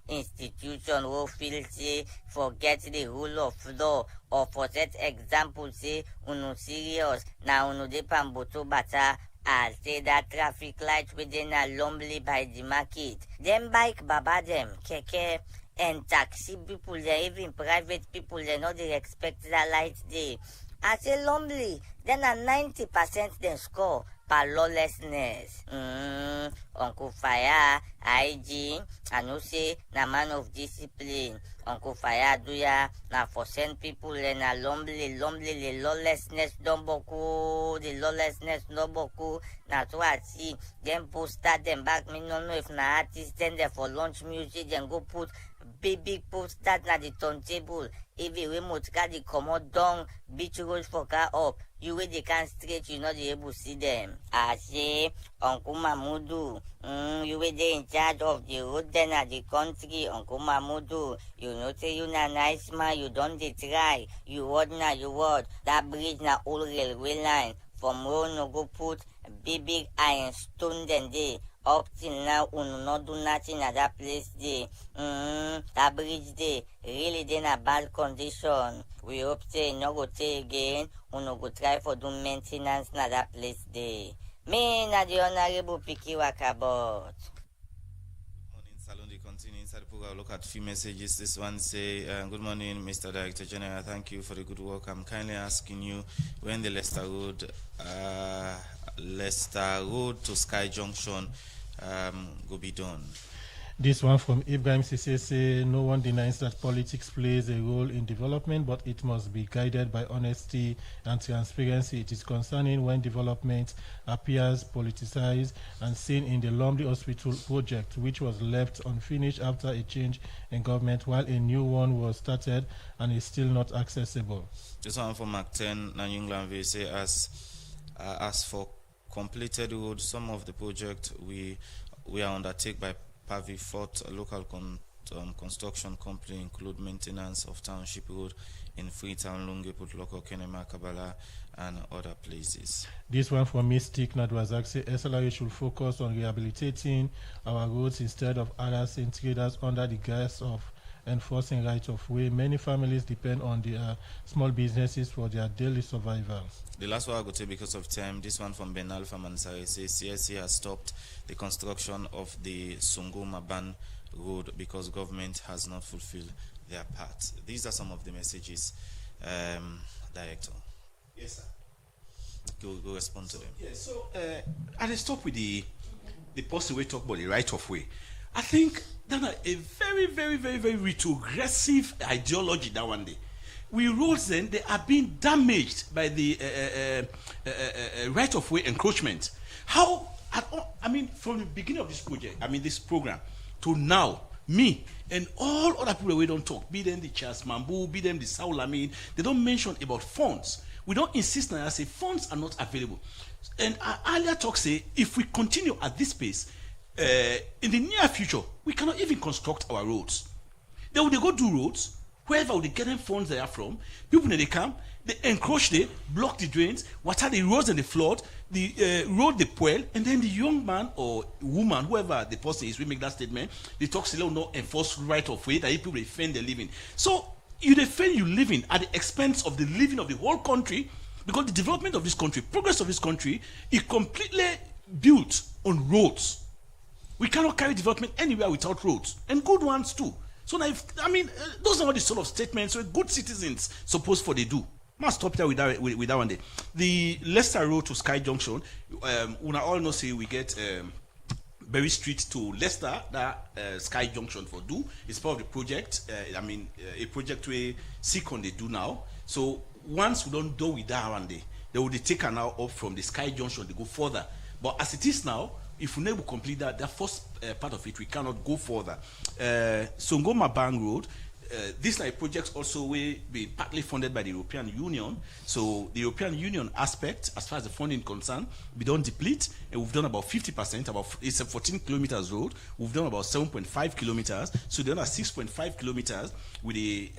institution will feel say forget the rule of law or for set example say uno serious na uno depan boto bata. I say that traffic light within a lonely by the market. Them bike baba them, keke and taxi people, they even private people, they know they expect that light day. I say lonely, then a 90% then score per lawlessness. Uncle Fire, IG, I know say na man of discipline. Uncle Fire do ya na for send people in a lonely, the lawlessness don't boku, the lawlessness no boku. Now so I see them poster them back. Me no know if na artist then there for launch music then go put big poster na the turntable. If you remote car the commode down, beach road for car up. You way they can straight, you not able to see them. I say, Uncle Mamudu, you way they in charge of the road then at the country, Uncle Mamudu. You know say you na nice man, you don't dey try. You what na you what? That bridge na old railway line. From road no go put big iron stone then they. Up till now, uno not do nothing at that place there. That bridge there, really in a bad condition. We hope say no go take again, uno go try for do maintenance na that place there. Me na the honorable Piki Wakabot. Inside the program, look at few messages. This one say, good morning, Mr. Director General. Thank you for the good work. I'm kindly asking you when the Leicester Road to Sky Junction go be done. This one from Ibrahim Sissese, no one denies that politics plays a role in development, but it must be guided by honesty and transparency. It is concerning when development appears politicized and seen in the Lumley Hospital project, which was left unfinished after a change in government, while a new one was started and is still not accessible. This one from Mark 10, New England, they say, as for completed road, some of the project we are undertake by Pavi Fort, a local construction company, include maintenance of township road in Freetown, Lungeput, Local Kenema, Kabbalah, and other places. This one from Mystic Nadwazak say SLRA should focus on rehabilitating our roads instead of harassing traders under the guise of enforcing right of way. Many families depend on their small businesses for their daily survival. The last one I go to because of time. This one from Ben Alpha Mansari says CSC has stopped the construction of the Sungu-Maban road because government has not fulfilled their part. These are some of the messages, Director. Yes, sir. Go respond to them. Yes. So I stop with the person we talk about the right of way. I think that a very, very, very, very retrogressive ideology that one day. We roads then they are being damaged by the right of way encroachment. How I mean, from the beginning of this project, this program, to now, me and all other people we don't talk, be them the Charles Mambu, be them the Saul Amin, they don't mention about funds. We don't insist on that, say funds are not available. And I earlier talk say, if we continue at this pace, in the near future, we cannot even construct our roads. Then when they go do roads, wherever they get them funds they are from, people when they come, they encroach there, block the drains, water the roads and the flood, the road the poil, and then the young man or woman, whoever the person is, we make that statement, they talk say, no enforce right of way, that people defend their living. So you defend you living at the expense of the living of the whole country, because the development of this country, progress of this country, is completely built on roads. We cannot carry development anywhere without roads, and good ones too. So now, those are all the sort of statements where good citizens supposed for they do. Must stop there with that one day. The Leicester Road to Sky Junction, we all know say we get Berry Street to Leicester, that Sky Junction for do. It's part of the project. A project where Seacon they do now. So once we don't do with that one day, they will take an hour up from the Sky Junction to go further. But as it is now, if we never complete that first part of it, we cannot go further. Songoma Bang Road, this like projects also will be partly funded by the European Union. So the European Union aspect, as far as the funding concerned, we don't deplete, and we've done about 50%. It's a 14 kilometers road. We've done about 7.5 kilometers. So the other 6.5 kilometers with the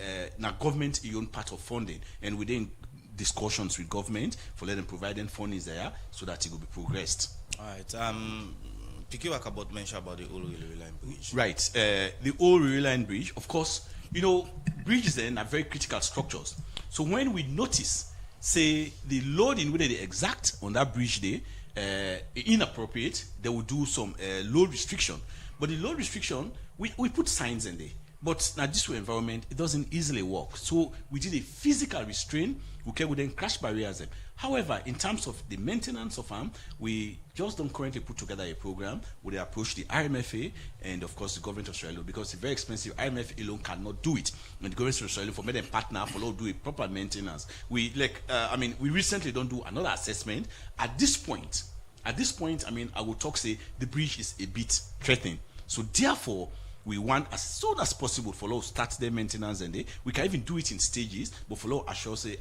government-owned part of funding, and within discussions with government for letting providing funding there so that it will be progressed. All right. Picky work about mention about the old railway line bridge. Right. The old railway line bridge, of course, bridges then are very critical structures. So when we notice, say, the loading whether they exact on that bridge there, inappropriate, they will do some load restriction. But the load restriction, we put signs in there. But now this environment, it doesn't easily work. So we did a physical restraint. We can then crash barriers. However, in terms of the maintenance of them, we just don't currently put together a program where they approach the RMFA and of course the government of Australia, because it's very expensive. IMF alone cannot do it. And the government of Australia for them partner for do a proper maintenance. We recently don't do another assessment. At this point, I would talk say the bridge is a bit threatening. So therefore, we want as soon as possible for start their maintenance, and we can even do it in stages, but for ensure say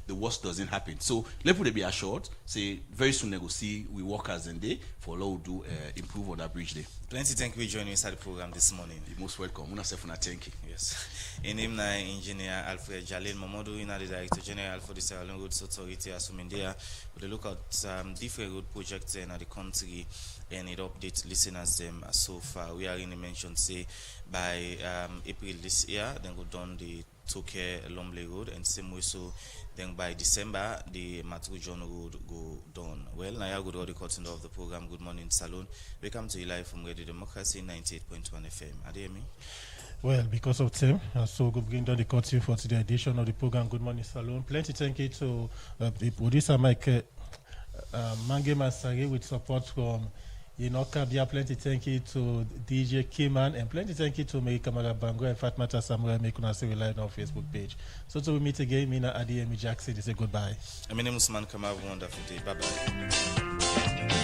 the worst doesn't happen. So let it be assured, say very soon they will see we workers and they for do improve on that bridge there. Plenty thank you for joining inside the program this morning. You're most welcome. Thank you. Yes. In name na engineer Alfred Jalil Mamadou, in the director general for the Sierra Leone Roads Authority Asumindia, with a look at different road projects in the country and it update listeners them so far. We are in the mention say by April this year, then go down the Toky Lomley Road, and same way so then by December the Matru John Road go down. Well, now you go to the curtain of the program. Good morning, Salon. We come to you live from Radio Democracy 98.1 FM. Ademi. Well, because of time, so we bring down the curtain for today's edition of the program. Good morning, Salon. Plenty thank you to the producer Mike Mange Masari with support from Kabia. Plenty thank you to DJ Kiman, and plenty thank you to Mary Kamara Bango and Fatmata Samuel Mekunase Relied on our Facebook page. So till we meet again, Mina Adiemi Jackson, they say goodbye. My name is Usman Kamara. Wonderful day. Bye bye.